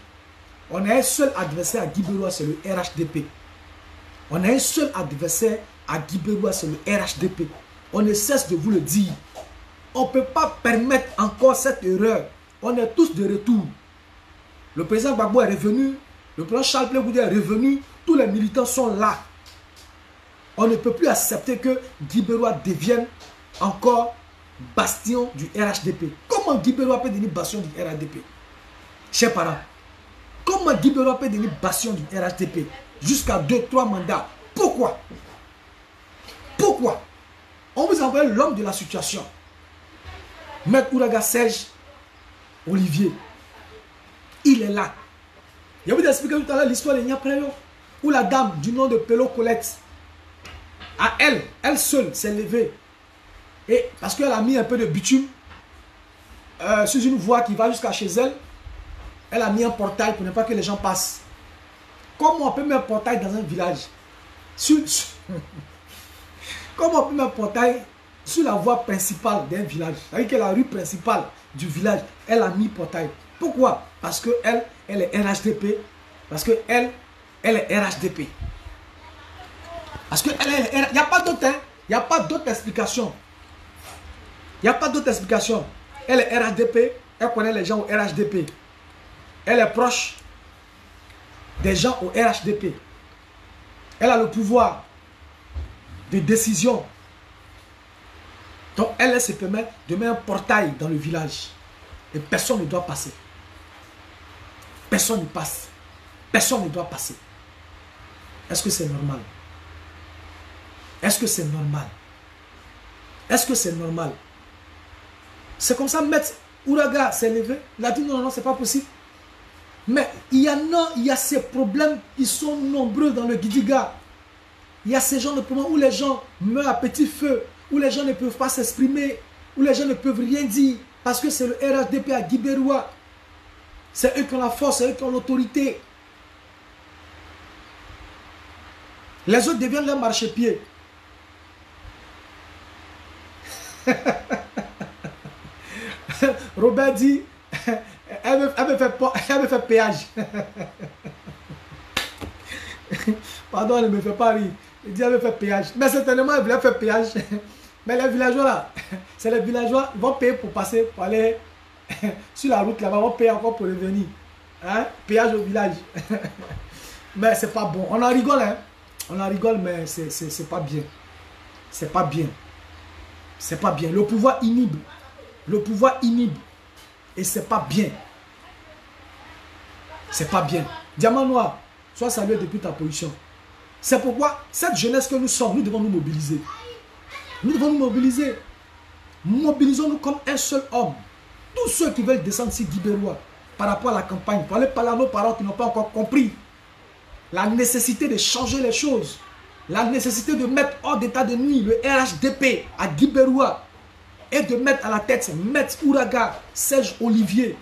On a un seul adversaire à Guibérois, c'est le RHDP. On a un seul adversaire à Guibérois, c'est le RHDP. On ne cesse de vous le dire. On ne peut pas permettre encore cette erreur. On est tous de retour. Le président Gbagbo est revenu. Le président Charles Blé est revenu. Tous les militants sont là. On ne peut plus accepter que Guibérois devienne encore bastion du RHDP. Comment Guibérois peut devenir bastion du RHDP? Chers parents, comment Guibérois peut devenir bastion du RHDP jusqu'à 2-3 mandats? Pourquoi? Pourquoi? On vous envoie l'homme de la situation. Maître Ouraga Serge Olivier. Il est là. Je vais vous expliquer tout à l'heure l'histoire de Niapreyo, où la dame du nom de Pelo Colette, à elle seule s'est levée. Et parce qu'elle a mis un peu de bitume sur une voie qui va jusqu'à chez elle, elle a mis un portail pour ne pas que les gens passent. Comment on peut mettre un portail dans un village? Comment on peut mettre un portail sur la voie principale d'un village? C'est-à-dire que la rue principale du village, elle a mis portail. Pourquoi? Parce qu'elle est RHDP. Parce qu'elle est RHDP. Parce qu'il n'y a pas d'autre, hein? Il n'y a pas d'autre explication. Il n'y a pas d'autre explication. Elle est RHDP, elle connaît les gens au RHDP. Elle est proche des gens au RHDP. Elle a le pouvoir de décision. Donc elle se permet de mettre un portail dans le village. Et personne ne doit passer. Personne ne passe. Personne ne doit passer. Est-ce que c'est normal? Est-ce que c'est normal? Est-ce que c'est normal? C'est comme ça, Maître Ouraga s'est levé. Il a dit non, non, c'est pas possible. Mais il y a ces problèmes qui sont nombreux dans le Gidiga. Il y a ces genres de problèmes où les gens meurent à petit feu, où les gens ne peuvent pas s'exprimer, où les gens ne peuvent rien dire, parce que c'est le RHDP à Guibéroua. C'est eux qui ont la force, c'est eux qui ont l'autorité. Les autres deviennent leur marchepied. Robert dit, elle me fait péage. Pardon, elle ne me fait pas rire. Il dit, elle me fait péage. Mais certainement, elle voulait faire péage. Mais les villageois là, c'est les villageois, ils vont payer pour passer, pour aller sur la route là-bas, ils vont payer encore pour revenir. Hein? Péage au village. Mais c'est pas bon. On en rigole, hein. On en rigole, mais c'est pas bien. C'est pas bien. C'est pas bien. Le pouvoir inhibe. Le pouvoir inhibe. Et c'est pas bien. C'est pas bien. Diamant Noir, sois salué depuis ta position. C'est pourquoi cette jeunesse que nous sommes, nous devons nous mobiliser. Nous devons nous mobiliser. Mobilisons-nous comme un seul homme. Tous ceux qui veulent descendre ici Guibéroua par rapport à la campagne, pour aller parler à nos parents qui n'ont pas encore compris la nécessité de changer les choses, la nécessité de mettre hors d'état de nuit le RHDP à Guibéroua et de mettre à la tête Maître Ouraga, Serge Olivier,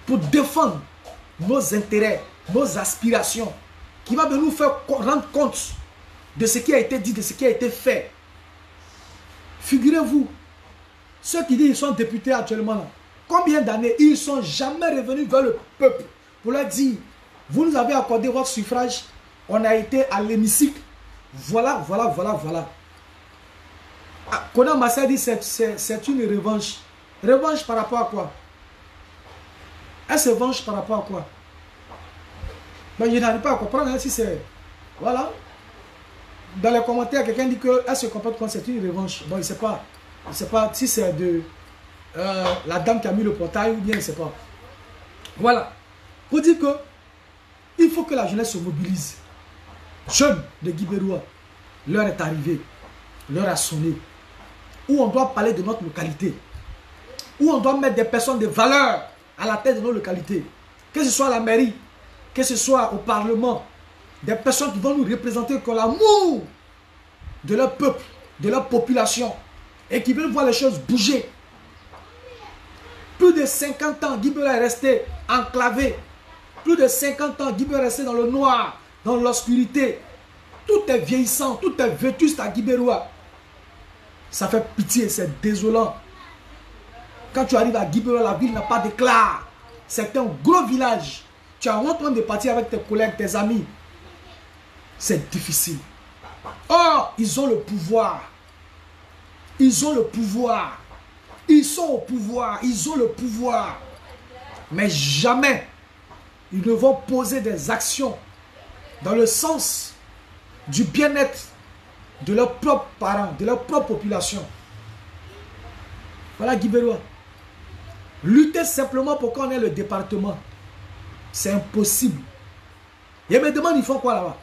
pour défendre nos intérêts, nos aspirations, qui va nous faire rendre compte de ce qui a été dit, de ce qui a été fait. Figurez-vous, ceux qui disent qu'ils sont députés actuellement là, combien d'années ils ne sont jamais revenus vers le peuple pour leur dire, vous nous avez accordé votre suffrage, on a été à l'hémicycle, voilà. Conan Massa dit c'est une revanche. Revanche par rapport à quoi? Elle se venge par rapport à quoi? Ben, je n'arrive pas à comprendre hein, si c'est... Voilà. Dans les commentaires, quelqu'un dit qu'elle se comporte comme c'est une revanche. Bon, il ne sait pas. Il ne sait pas si c'est de la dame qui a mis le portail ou bien il ne sait pas. Voilà. Pour dire que il faut que la jeunesse se mobilise. Jeunes de Guibéroua, l'heure est arrivée. L'heure a sonné. Où on doit parler de notre localité. Où on doit mettre des personnes de valeur à la tête de nos localités. Que ce soit à la mairie, que ce soit au Parlement. Des personnes qui vont nous représenter comme l'amour de leur peuple, de leur population. Et qui veulent voir les choses bouger. Plus de 50 ans, Guibéroua est resté enclavé. Plus de 50 ans, Guibéroua est resté dans le noir, dans l'obscurité. Tout est vieillissant, tout est vétuste à Guibéroua. Ça fait pitié, c'est désolant. Quand tu arrives à Guibéroua, la ville n'a pas d'éclat. C'est un gros village. Tu as honte de partir avec tes collègues, tes amis. C'est difficile. Or, ils ont le pouvoir. Ils ont le pouvoir. Ils sont au pouvoir. Ils ont le pouvoir. Mais jamais ils ne vont poser des actions dans le sens du bien-être de leurs propres parents, de leur propre population. Voilà Guibéroua. Lutter simplement pour qu'on ait le département, c'est impossible. Et me demande, ils font quoi là-bas?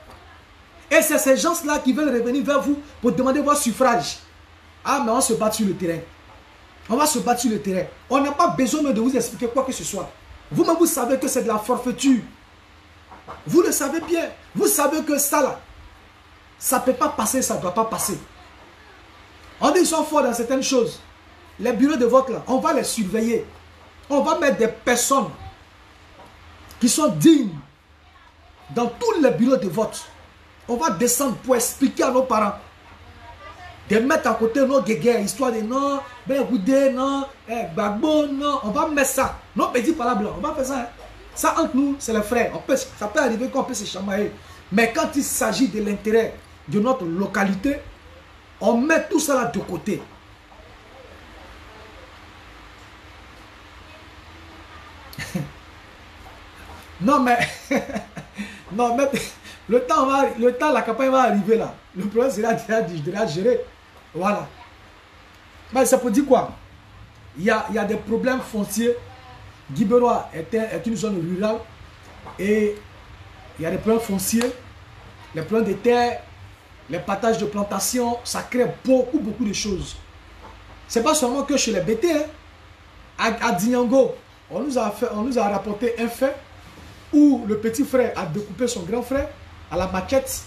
Et c'est ces gens-là qui veulent revenir vers vous pour demander votre suffrage. Ah, mais on se bat sur le terrain. On va se battre sur le terrain. On n'a pas besoin de vous expliquer quoi que ce soit. Vous-même, vous savez que c'est de la forfaiture. Vous le savez bien. Vous savez que ça, là, ça ne peut pas passer, ça ne doit pas passer. On dit qu'ils sont forts dans certaines choses. Les bureaux de vote, là, on va les surveiller. On va mettre des personnes qui sont dignes dans tous les bureaux de vote. On va descendre pour expliquer à nos parents. De mettre à côté nos guéguerres, histoire de non, ben goudé, non, Gbagbo, non. On va mettre ça. Nos petits palabres blancs, on va faire ça. Hein. Ça entre nous, c'est les frères. Ça peut arriver qu'on peut se chamailler. Mais quand il s'agit de l'intérêt de notre localité, on met tout ça là de côté. Non mais, non mais, le temps, la campagne va arriver là. Le problème c'est de gérer. Voilà. Mais ça peut dire quoi? Il y a des problèmes fonciers. Guibéroua est une zone rurale et il y a des problèmes fonciers. les problèmes de terre, les partages de plantations, ça crée beaucoup de choses. C'est pas seulement que chez les BT, hein. À Dinyango, on nous a rapporté un fait où le petit frère a découpé son grand frère à la machette,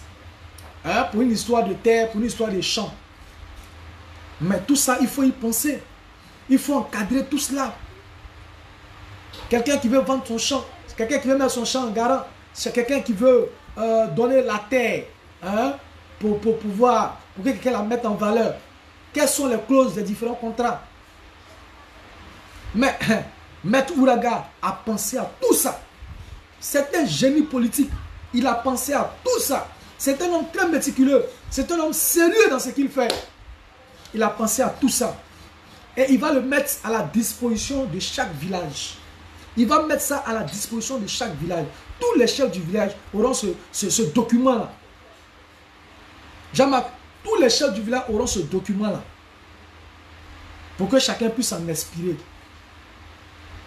hein, pour une histoire de terre, pour une histoire de champs. Mais tout ça, il faut y penser. Il faut encadrer tout cela. Quelqu'un qui veut vendre son champ, quelqu'un qui veut mettre son champ en garant, c'est quelqu'un qui veut donner la terre, hein, pour que quelqu'un la mette en valeur. Quelles sont les clauses des différents contrats? Mais Maître Ouraga a pensé à tout ça. C'est un génie politique. Il a pensé à tout ça. C'est un homme très méticuleux. C'est un homme sérieux dans ce qu'il fait. Il a pensé à tout ça. Et il va le mettre à la disposition de chaque village. Il va mettre ça à la disposition de chaque village. Tous les chefs du village auront ce document-là. Jean-Marc, tous les chefs du village auront ce document-là. Pour que chacun puisse s'en inspirer.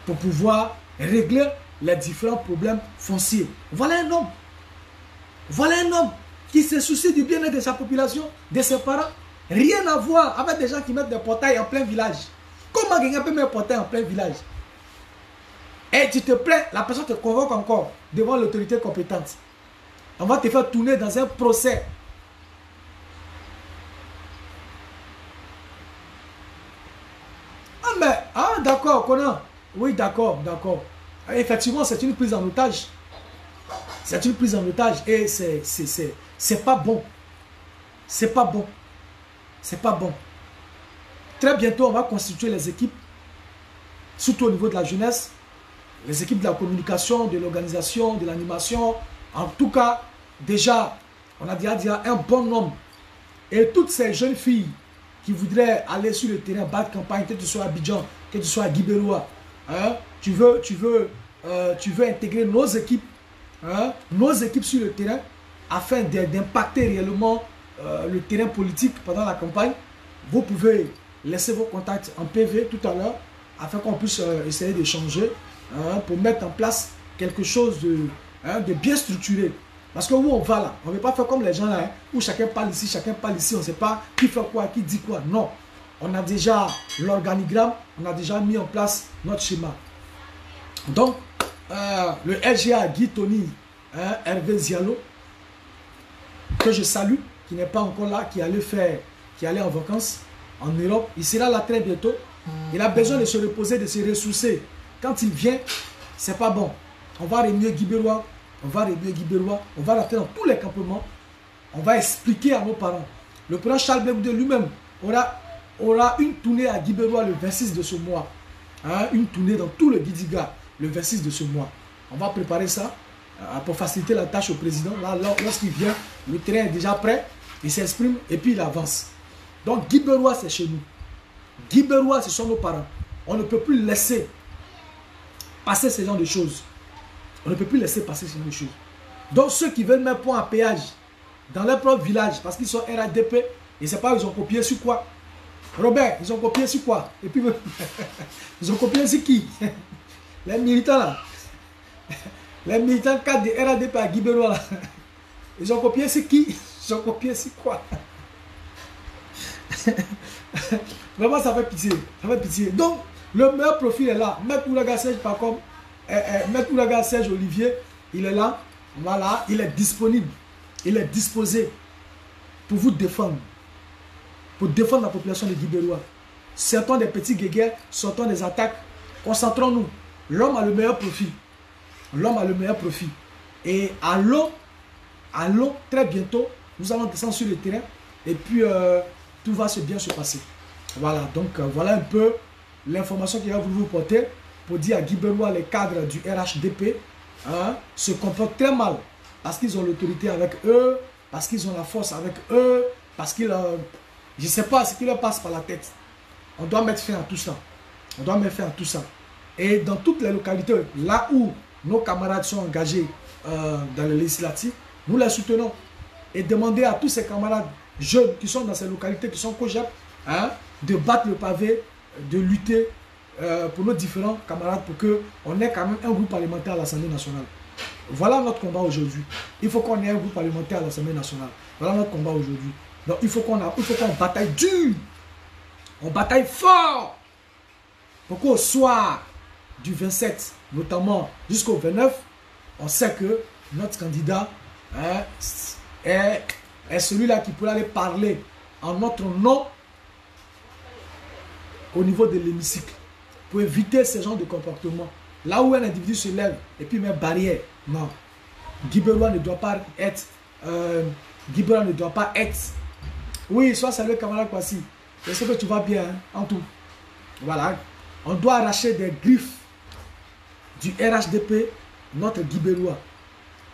Pour pouvoir régler les différents problèmes fonciers. Voilà un homme. Voilà un homme qui se soucie du bien-être de sa population, de ses parents. Rien à voir avec des gens qui mettent des portails en plein village. Comment quelqu'un peut mettre un portail en plein village? Et tu te plains, la personne te convoque encore devant l'autorité compétente. On va te faire tourner dans un procès. Ah d'accord, Conan. Oui, d'accord. Effectivement, c'est une prise en otage. C'est une prise en otage et c'est pas bon. C'est pas bon. C'est pas bon. Très bientôt, on va constituer les équipes, surtout au niveau de la jeunesse, les équipes de la communication, de l'organisation, de l'animation. En tout cas, déjà, on a déjà un bon nombre. Et toutes ces jeunes filles qui voudraient aller sur le terrain, battre campagne, que tu sois à Abidjan, que tu sois à Guibéroua, hein, tu veux intégrer nos équipes sur le terrain afin d'impacter réellement le terrain politique pendant la campagne. Vous pouvez laisser vos contacts en PV tout à l'heure afin qu'on puisse essayer d'échanger pour mettre en place quelque chose de bien structuré. Parce que où on va là, on ne veut pas faire comme les gens là, où chacun parle ici, on ne sait pas qui fait quoi, qui dit quoi. Non, on a déjà l'organigramme, on a déjà mis en place notre schéma. Donc, le LGA Guy Tony, Hervé Zialo, que je salue, qui n'est pas encore là, qui allait en vacances en Europe, il sera là très bientôt. Il a besoin de se reposer, de se ressourcer. Quand il vient, c'est pas bon. On va remuer Guibéroua, on va rentrer dans tous les campements, on va expliquer à nos parents. Le président Charles Blé Goudé lui-même aura une tournée à Guibéroua le 26 de ce mois. Une tournée dans tout le Guidiga le 26 de ce mois. On va préparer ça pour faciliter la tâche au président. Là, lorsqu'il vient, le terrain est déjà prêt, il s'exprime et puis il avance. Donc Guibéroua, c'est chez nous. Guibéroua, ce sont nos parents. On ne peut plus laisser passer ce genre de choses. On ne peut plus laisser passer ce genre de choses. Donc ceux qui veulent mettre point à péage dans leur propre village, parce qu'ils sont RADP, et ne savent pas, ils ont copié sur quoi. Robert, ils ont copié sur quoi? Et puis, ils ont copié sur qui? Les militants là. Les militants 4 de RADP à Guibéroua là. Ils ont copié sur qui? Ils ont copié sur quoi? Vraiment, ça fait pitié. Ça fait pitié. Donc, le meilleur profil est là. Maître Ouraga Serge, par contre, Maître Ouraga Serge Olivier, il est là. Voilà, il est disponible. Il est disposé pour vous défendre. Pour défendre la population de Guibéroua. Sortons des petits guéguerres, sortons des attaques. Concentrons-nous. L'homme a le meilleur profil. L'homme a le meilleur profil. Et allons très bientôt. Nous allons descendre sur le terrain. Et puis, tout va bien se passer. Voilà, donc voilà un peu l'information qu'il a voulu vous porter pour dire à Guibéroua, les cadres du RHDP se comportent très mal parce qu'ils ont l'autorité avec eux, parce qu'ils ont la force avec eux, parce qu'ils... je ne sais pas ce qui leur passe par la tête. On doit mettre fin à tout ça. On doit mettre fin à tout ça. Et dans toutes les localités, là où nos camarades sont engagés dans le législatif, nous les soutenons. Et demander à tous ces camarades jeunes qui sont dans ces localités, qui sont COJEP, de battre le pavé, de lutter pour nos différents camarades pour qu'on ait quand même un groupe parlementaire à l'Assemblée nationale. Voilà notre combat aujourd'hui. Il faut qu'on ait un groupe parlementaire à l'Assemblée nationale. Voilà notre combat aujourd'hui. Donc il faut qu'on bataille dur. On bataille fort. Pour qu'au soir du 27, notamment jusqu'au 29, on sait que notre candidat est celui-là qui pourra aller parler en notre nom au niveau de l'hémicycle. Pour éviter ce genre de comportement. Là où un individu se lève et puis met barrière. Non. Guy Beroua ne doit pas être... Oui, soit salué camarade Kwasi. J'espère que tu vas bien, hein, en tout. Voilà. On doit arracher des griffes du RHDP, notre Guy Beroua.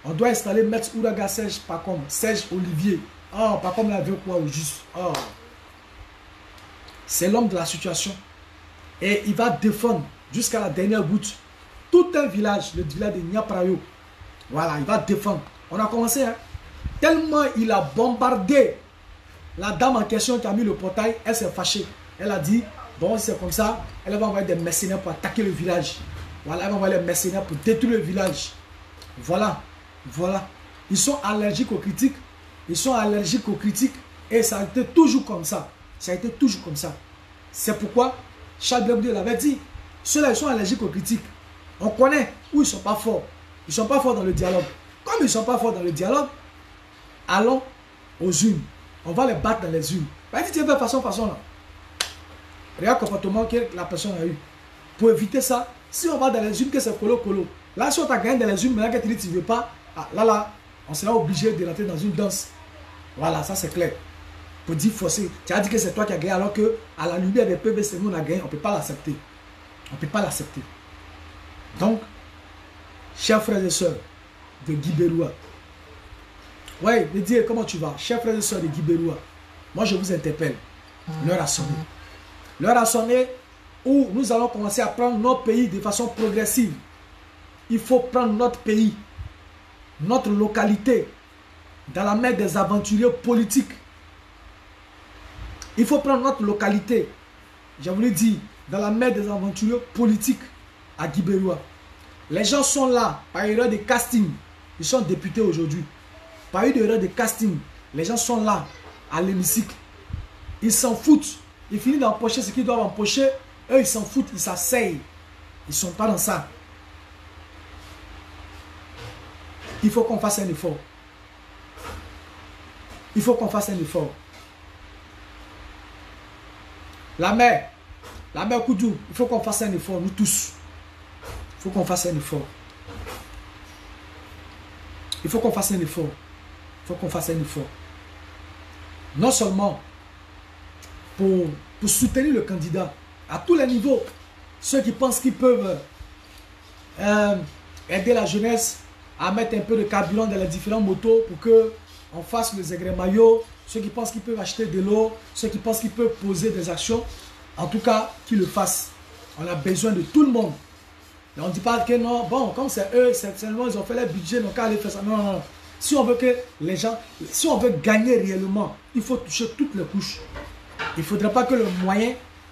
On doit installer Maître Ouraga Serge Pacom, Serge Olivier. Oh, Pacom la veut quoi au juste. Oh. C'est l'homme de la situation. Et il va défendre jusqu'à la dernière goutte tout un village, le village de Niaprayo. Voilà, il va défendre. On a commencé, hein. Tellement il a bombardé la dame en question qui a mis le portail, elle s'est fâchée. Elle a dit, bon, si c'est comme ça, elle va envoyer des mercenaires pour attaquer le village. Voilà, elle va envoyer des mercenaires pour détruire le village. Voilà, voilà. Ils sont allergiques aux critiques. Ils sont allergiques aux critiques. Et ça a été toujours comme ça. Ça a été toujours comme ça. C'est pourquoi Charles Blé Boudié l'avait dit. Ceux-là, ils sont allergiques aux critiques. On connaît où ils ne sont pas forts. Ils ne sont pas forts dans le dialogue. Comme ils ne sont pas forts dans le dialogue, allons aux urnes. On va les battre dans les urnes. Vas-y, tu veux façon là. Regarde le comportement que la personne a eu. Pour éviter ça, si on va dans les urnes, que c'est colo. Là, si on t'a gagné dans les urnes, maintenant que tu dis que tu ne veux pas, là, on sera obligé de rentrer dans une danse. Voilà, ça c'est clair. Pour dire forcer. Tu as dit que c'est toi qui as gagné alors que à la lumière des PVC, nous on a gagné. On ne peut pas l'accepter. On ne peut pas l'accepter. Donc, chers frères et sœurs de Guy Beroua, ouais, me dire comment tu vas, chers frères et sœurs de Guy Beroua, moi je vous interpelle. L'heure a sonné. L'heure a sonné où nous allons commencer à prendre notre pays de façon progressive. Il faut prendre notre pays, notre localité, dans la main des aventuriers politiques. Il faut prendre notre localité, je vous l'ai dit, dans la main des aventuriers politiques à Guy Beroua. Les gens sont là par erreur de casting. Ils sont députés aujourd'hui. Par erreur de casting, les gens sont là à l'hémicycle. Ils s'en foutent. Ils finissent d'empocher ce qu'ils doivent empocher. Eux, ils s'en foutent, ils s'asseyent. Ils ne sont pas dans ça. Il faut qu'on fasse un effort. Il faut qu'on fasse un effort. La mère Koudou, il faut qu'on fasse un effort, nous tous. Il faut qu'on fasse un effort. Il faut qu'on fasse un effort. Il faut qu'on fasse un effort. Non seulement pour soutenir le candidat à tous les niveaux. Ceux qui pensent qu'ils peuvent aider la jeunesse à mettre un peu de carburant dans les différentes motos pour qu'on fasse les égrès-maillots. Ceux qui pensent qu'ils peuvent acheter de l'eau. Ceux qui pensent qu'ils peuvent poser des actions. En tout cas, qu'ils le fassent. On a besoin de tout le monde. Et on ne dit pas que non, bon, comme c'est eux, seulement ils ont fait leur budget, donc aller faire ça. Non, non, non. Si on veut que les gens, si on veut gagner réellement, il faut toucher toutes les couches. Il ne faudrait pas que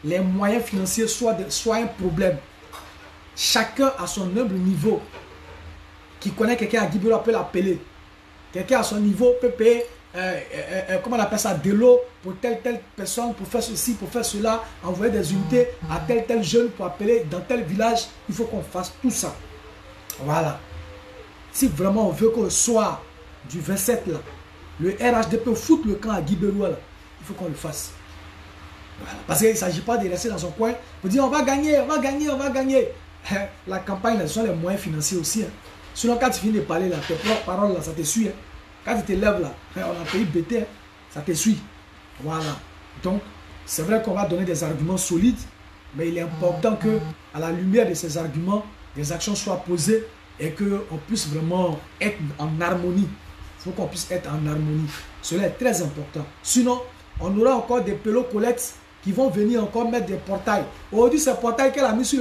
les moyens financiers soient un problème. Chacun à son humble niveau, qui connaît quelqu'un à Guy Beroua peut l'appeler. Quelqu'un à son niveau peut payer, comment on appelle ça, de l'eau pour telle personne, pour faire ceci, pour faire cela, envoyer des unités à tel jeune pour appeler dans tel village. Il faut qu'on fasse tout ça. Voilà. Si vraiment on veut qu'au soir du 27 là, le RHDP foute le camp à Guy Beroua là, il faut qu'on le fasse. Voilà. Parce qu'il ne s'agit pas de rester dans son coin pour dire on va gagner, on va gagner, on va gagner. La campagne, ce sont les moyens financiers aussi. Hein. Sinon, quand tu finis de parler, là, tes propres paroles, là, ça te suit. Hein. Quand tu te lèves, là, on a un pays bêté, hein, ça te suit. Voilà. Donc, c'est vrai qu'on va donner des arguments solides, mais il est important que, à la lumière de ces arguments, des actions soient posées et qu'on puisse vraiment être en harmonie. Il faut qu'on puisse être en harmonie. Cela est très important. Sinon, on aura encore des pélos-collectes qui vont venir encore mettre des portails. Aujourd'hui, c'est le portail qu'elle a mis sur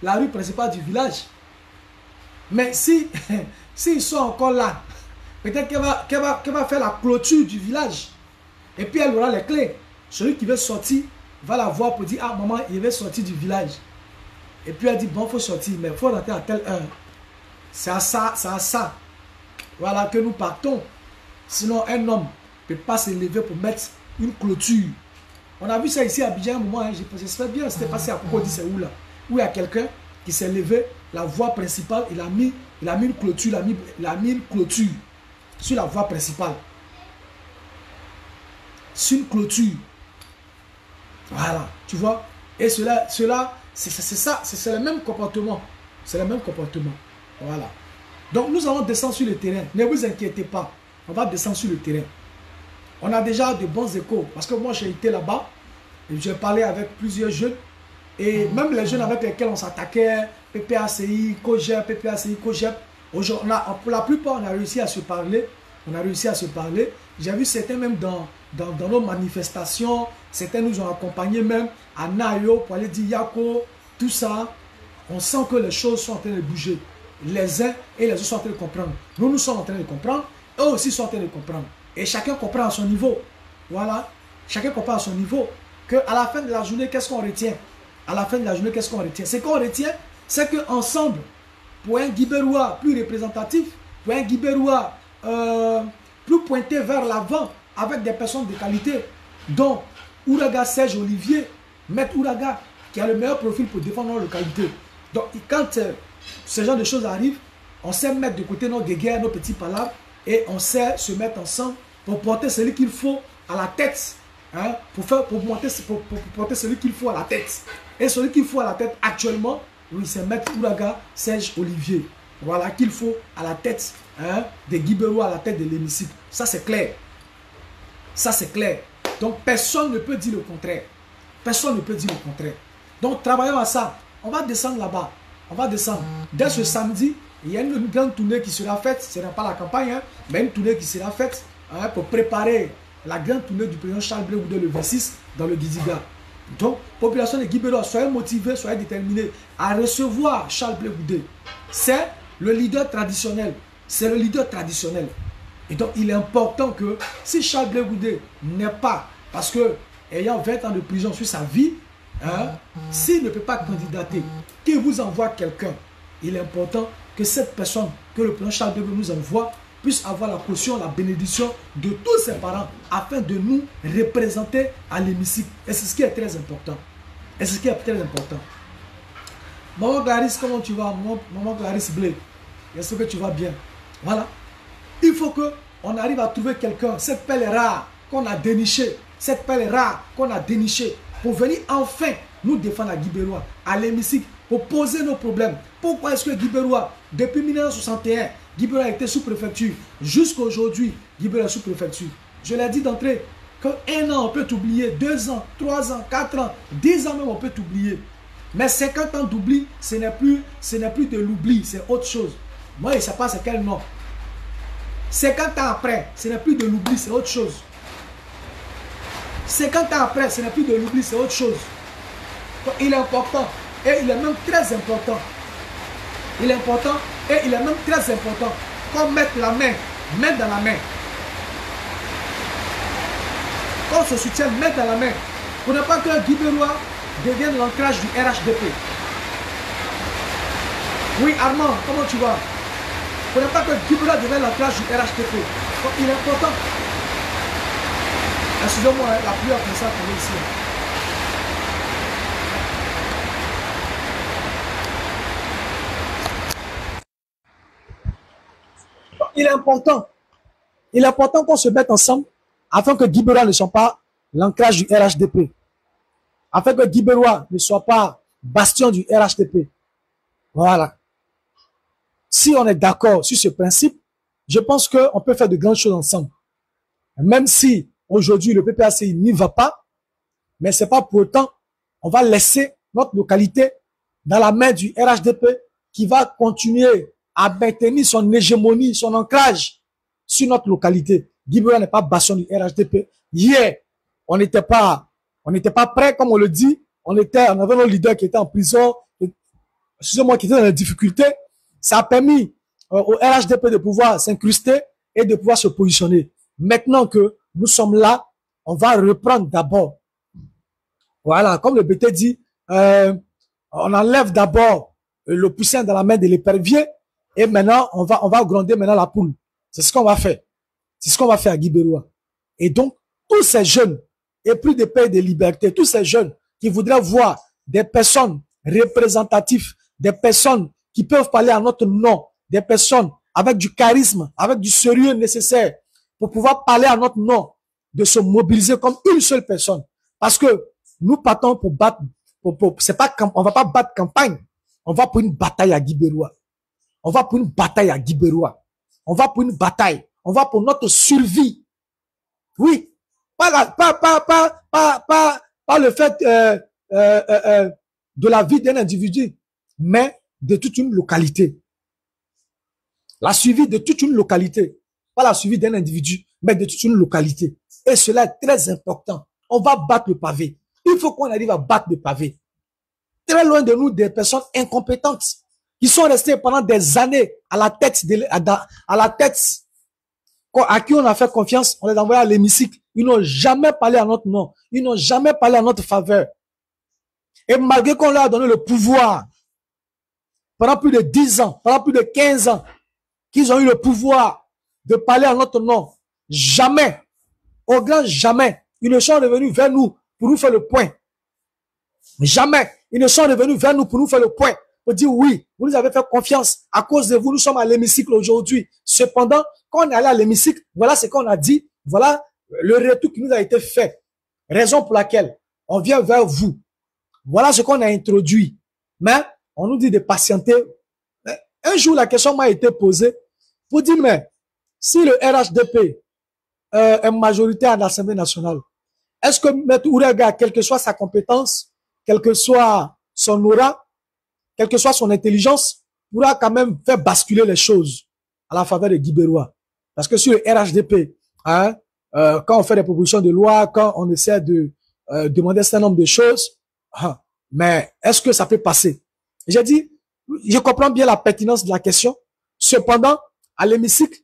la rue principale du village. Mais s'ils sont encore là, peut-être qu'elle va faire la clôture du village. Et puis elle aura les clés. Celui qui veut sortir va la voir pour dire, ah maman, il veut sortir du village. Et puis elle dit, bon, il faut sortir, mais il faut rentrer à telle heure. C'est à ça. Voilà, que nous partons. Sinon, un homme ne peut pas se lever pour mettre une clôture. On a vu ça ici à Abidjan un moment, hein, j'espère bien, c'était passé à Cocody, c'est où là? Où il y a quelqu'un qui s'est levé, la voie principale, il a mis une clôture, il a mis une clôture sur la voie principale. Sur une clôture. Voilà, tu vois. Et cela c'est ça, c'est le même comportement. C'est le même comportement. Voilà. Donc nous allons descendre sur le terrain. Ne vous inquiétez pas. On va descendre sur le terrain. On a déjà de bons échos. Parce que moi j'ai été là-bas. Et j'ai parlé avec plusieurs jeunes. Et même les jeunes avec lesquels on s'attaquait, PPACI, COGEP, PPACI, COGEP. Pour la plupart, on a réussi à se parler. J'ai vu certains même dans nos manifestations. Certains nous ont accompagnés même à Nayo pour aller dire Yako, tout ça. On sent que les choses sont en train de bouger. Les uns et les autres sont en train de comprendre. Nous sommes en train de comprendre. Eux aussi sont en train de comprendre. Et chacun comprend à son niveau. Voilà. Chacun comprend à son niveau. Qu'à la fin de la journée, qu'est-ce qu'on retient? À la fin de la journée, qu'est-ce qu'on retient? Ce qu'on retient, c'est qu'ensemble, pour un Guibérois plus représentatif, pour un Guibérois plus pointé vers l'avant, avec des personnes de qualité, dont Ouraga Serge Olivier, Maître Ouraga, qui a le meilleur profil pour défendre nos localités. Donc, quand ce genre de choses arrivent, on sait mettre de côté nos guéguerres, nos petits palabres, et on sait se mettre ensemble pour porter celui qu'il faut à la tête. Hein, pour porter celui qu'il faut à la tête. Et celui qu'il faut à la tête actuellement, oui, c'est Maître Ouraga Serge Olivier. Voilà, qu'il faut à la tête, hein, des Guibérois, à la tête de l'hémicycle. Ça, c'est clair. Ça, c'est clair. Donc, personne ne peut dire le contraire. Personne ne peut dire le contraire. Donc, travaillons à ça. On va descendre là-bas. On va descendre. Dès ce samedi, il y a une grande tournée qui sera faite. Ce n'est pas la campagne, hein, mais une tournée qui sera faite, hein, pour préparer la grande tournée du président Charles Blé Goudé le 26 dans le Gidiga. Donc, population de Guibérois, soyez motivés, soyez déterminés à recevoir Charles Blé Goudé. C'est le leader traditionnel. C'est le leader traditionnel. Et donc, il est important que si Charles Blé Goudé n'est pas, parce que ayant 20 ans de prison sur sa vie, hein, s'il ne peut pas candidater, qu'il vous envoie quelqu'un, il est important que cette personne, que le président Charles Blé Goudé nous envoie, puisse avoir la caution, la bénédiction de tous ses parents afin de nous représenter à l'hémicycle. Et c'est ce qui est très important. Et c'est ce qui est très important. Maman Clarisse, comment tu vas? Maman Clarisse Blé, est-ce que tu vas bien? Voilà. Il faut qu'on arrive à trouver quelqu'un, cette perle rare qu'on a dénichée, cette perle rare qu'on a dénichée, pour venir enfin nous défendre à Guibérois, à l'hémicycle, pour poser nos problèmes. Pourquoi est-ce que Guibérois, depuis 1961, Guibérois a été sous-préfecture, jusqu'à aujourd'hui, Guibérois est sous-préfecture? Je l'ai dit d'entrée, qu'un an on peut t'oublier, 2 ans, 3 ans, 4 ans, 10 ans même on peut t'oublier. Mais 50 ans d'oubli, ce n'est plus de l'oubli, c'est autre chose. Moi, je ne sais pas c'est quel nom. 50 ans après, ce n'est plus de l'oubli, c'est autre chose. 50 ans après, ce n'est plus de l'oubli, c'est autre chose. Donc, il est important, et il est même très important. Il est important, et il est même très important qu'on mette la main dans la main. Qu'on se soutienne main dans la main. Pour ne pas que Guibérois devienne l'ancrage du RHDP. Oui, Armand, comment tu vas? Pour ne pas que Guibérois devienne l'ancrage du RHDP. Donc, il est important. Excusez-moi, la pluie a commencé à tomber ici. Il est important qu'on se mette ensemble afin que Guibérois ne soit pas l'ancrage du RHDP. Afin que Guibérois ne soit pas bastion du RHDP. Voilà. Si on est d'accord sur ce principe, je pense qu'on peut faire de grandes choses ensemble. Même si aujourd'hui le PPACI n'y va pas, mais c'est pas pour autant, on va laisser notre localité dans la main du RHDP qui va continuer à maintenir son hégémonie, son ancrage sur notre localité. Guibérois n'est pas bastion du RHDP. Hier, on n'était pas prêt, comme on le dit. On avait nos leaders qui étaient en prison, excusez-moi, qui étaient dans la difficulté. Ça a permis au RHDP de pouvoir s'incruster et de pouvoir se positionner. Maintenant que nous sommes là, on va reprendre d'abord. Voilà, comme le BT dit, on enlève d'abord le poussin dans la main de l'épervier Et maintenant, on va gronder maintenant la poule. C'est ce qu'on va faire. C'est ce qu'on va faire à Guy-Beroua. Et donc, tous ces jeunes, et plus de paix et de liberté, tous ces jeunes qui voudraient voir des personnes représentatives, des personnes qui peuvent parler à notre nom, des personnes avec du charisme, avec du sérieux nécessaire pour pouvoir parler à notre nom, de se mobiliser comme une seule personne. Parce que nous partons pour battre, c'est pas, on va pas battre campagne, on va pour une bataille à Guy-Beroua. On va pour une bataille à Guy-Beroua. On va pour une bataille. On va pour notre survie. Oui. Pas le fait de la vie d'un individu, mais de toute une localité. La survie de toute une localité. Pas la survie d'un individu, mais de toute une localité. Et cela est très important. On va battre le pavé. Il faut qu'on arrive à battre le pavé. Très loin de nous, des personnes incompétentes qui sont restées pendant des années à la tête, à qui on a fait confiance, on les a envoyés à l'hémicycle. Ils n'ont jamais parlé à notre nom. Ils n'ont jamais parlé à notre faveur. Et malgré qu'on leur a donné le pouvoir, pendant plus de 10 ans, pendant plus de 15 ans, qu'ils ont eu le pouvoir de parler à notre nom, jamais, au grand jamais, ils ne sont revenus vers nous pour nous faire le point. Jamais, ils ne sont revenus vers nous pour nous faire le point. Pour dire oui, vous nous avez fait confiance. À cause de vous, nous sommes à l'hémicycle aujourd'hui. Cependant, quand on est allé à l'hémicycle, voilà ce qu'on a dit. Voilà le retour qui nous a été fait. Raison pour laquelle on vient vers vous. Voilà ce qu'on a introduit. Mais on nous dit de patienter. Un jour, la question m'a été posée pour dire, mais si le RHDP est majoritaire à l'Assemblée nationale, est-ce que M. Ourega, quelle que soit sa compétence, quelle que soit son aura, quelle que soit son intelligence, pourra quand même faire basculer les choses à la faveur de Guy-Beroua? Parce que sur le RHDP, hein, quand on fait des propositions de loi, quand on essaie de demander un certain nombre de choses, mais est-ce que ça peut passer? J'ai dit, je comprends bien la pertinence de la question. Cependant, à l'hémicycle,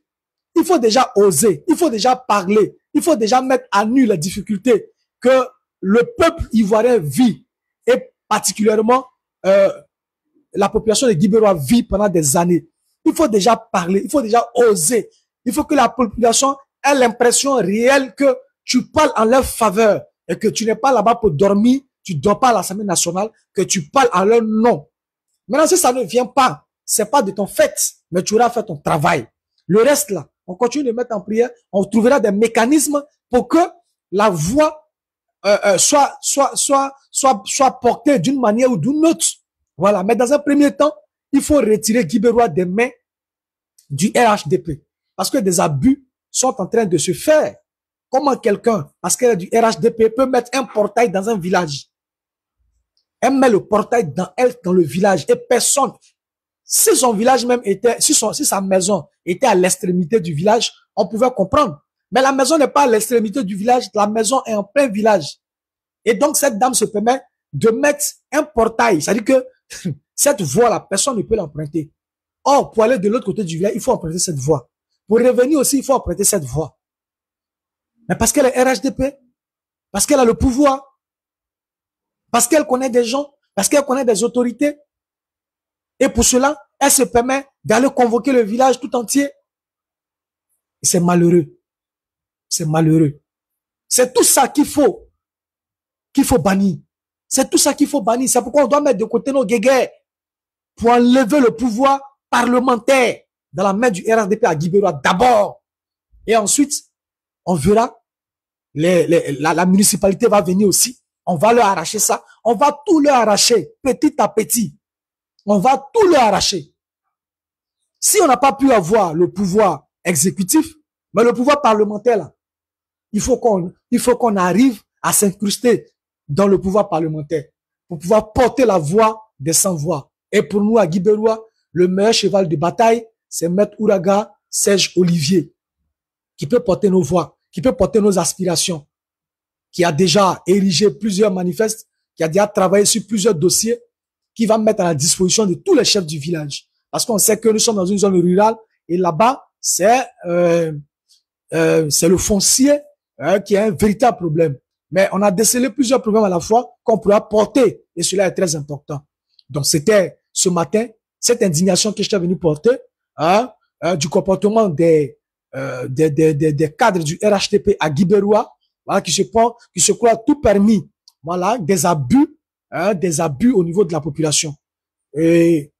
il faut déjà oser, il faut déjà parler, il faut déjà mettre à nu les difficultés que le peuple ivoirien vit, et particulièrement la population de Guy-Beroua vit pendant des années. Il faut déjà parler, il faut déjà oser. Il faut que la population ait l'impression réelle que tu parles en leur faveur et que tu n'es pas là-bas pour dormir, tu ne dors pas à l'Assemblée nationale, que tu parles en leur nom. Maintenant, si ça ne vient pas, c'est pas de ton fait, mais tu auras fait ton travail. Le reste là, on continue de mettre en prière, on trouvera des mécanismes pour que la voix soit portée d'une manière ou d'une autre. Voilà. Mais dans un premier temps, il faut retirer Guy-Beroua des mains du RHDP. Parce que des abus sont en train de se faire. Comment quelqu'un, parce qu'elle est du RHDP, peut mettre un portail dans un village? Elle met le portail dans le village et personne, si son village même était, si sa maison était à l'extrémité du village, on pouvait comprendre. Mais la maison n'est pas à l'extrémité du village, la maison est en plein village. Et donc cette dame se permet de mettre un portail, c'est-à-dire que cette voie-là, personne ne peut l'emprunter. Or, pour aller de l'autre côté du village, il faut emprunter cette voie. Pour revenir aussi, il faut emprunter cette voie. Mais parce qu'elle est RHDP, parce qu'elle a le pouvoir, parce qu'elle connaît des gens, parce qu'elle connaît des autorités. Et pour cela, elle se permet d'aller convoquer le village tout entier. Et c'est malheureux. C'est malheureux. C'est tout ça qu'il faut bannir. C'est tout ça qu'il faut bannir. C'est pourquoi on doit mettre de côté nos guéguerres pour enlever le pouvoir parlementaire dans la main du RHDP à Guy-Beroua d'abord. Et ensuite, on verra, la municipalité va venir aussi. On va leur arracher ça. On va tout leur arracher, petit à petit. On va tout leur arracher. Si on n'a pas pu avoir le pouvoir exécutif, mais le pouvoir parlementaire, là, il faut qu'on arrive à s'incruster dans le pouvoir parlementaire pour pouvoir porter la voix des sans-voix. Et pour nous, à Guy-Beroua, le meilleur cheval de bataille, c'est Maître Ourega Serge Olivier, qui peut porter nos voix, qui peut porter nos aspirations, qui a déjà érigé plusieurs manifestes, qui a déjà travaillé sur plusieurs dossiers, qui va mettre à la disposition de tous les chefs du village. Parce qu'on sait que nous sommes dans une zone rurale et là-bas, c'est le foncier qui est un véritable problème. Mais on a décelé plusieurs problèmes à la fois qu'on pourra porter et cela est très important. Donc c'était ce matin, cette indignation que je suis venu porter hein, du comportement des cadres du RHDP à Guibéroua, voilà, qui se croient tout permis, voilà, des abus au niveau de la population. Et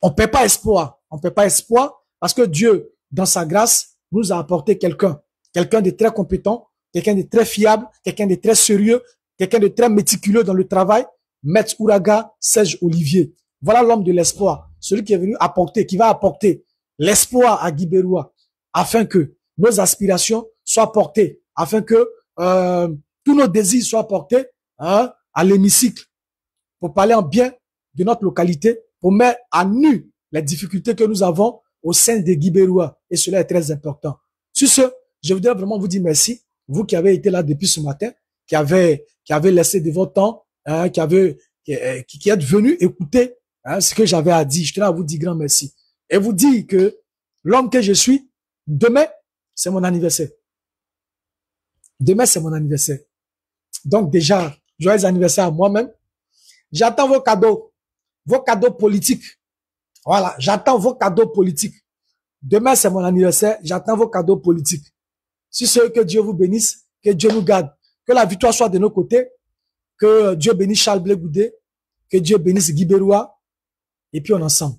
on ne perd pas espoir. On ne perd pas espoir parce que Dieu, dans sa grâce, nous a apporté quelqu'un de très compétent, quelqu'un de très fiable, quelqu'un de très sérieux, quelqu'un de très méticuleux dans le travail, Maître Ouraga Serge Olivier. Voilà l'homme de l'espoir, celui qui est venu apporter, qui va apporter l'espoir à Guibéroua, afin que nos aspirations soient portées, afin que tous nos désirs soient portés à l'hémicycle, pour parler en bien de notre localité, pour mettre à nu les difficultés que nous avons au sein des Guibérois. Et cela est très important. Sur ce, je voudrais vraiment vous dire merci, vous qui avez été là depuis ce matin, qui avez laissé de votre temps, qui êtes venu écouter ce que j'avais à dire. Je tenais à vous dire grand merci. Et vous dire que l'homme que je suis, demain, c'est mon anniversaire. Demain, c'est mon anniversaire. Donc déjà, joyeux anniversaire à moi-même. J'attends vos cadeaux politiques. Voilà, j'attends vos cadeaux politiques. Demain, c'est mon anniversaire, j'attends vos cadeaux politiques. Sur ce, que Dieu vous bénisse, que Dieu nous garde, que la victoire soit de nos côtés, que Dieu bénisse Charles Blé Goudé, que Dieu bénisse Guibéroua, et puis on est ensemble.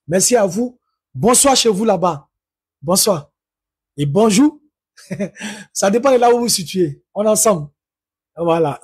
Merci à vous. Bonsoir chez vous là-bas. Bonsoir. Et bonjour. Ça dépend de là où vous vous situez. On est ensemble. Voilà.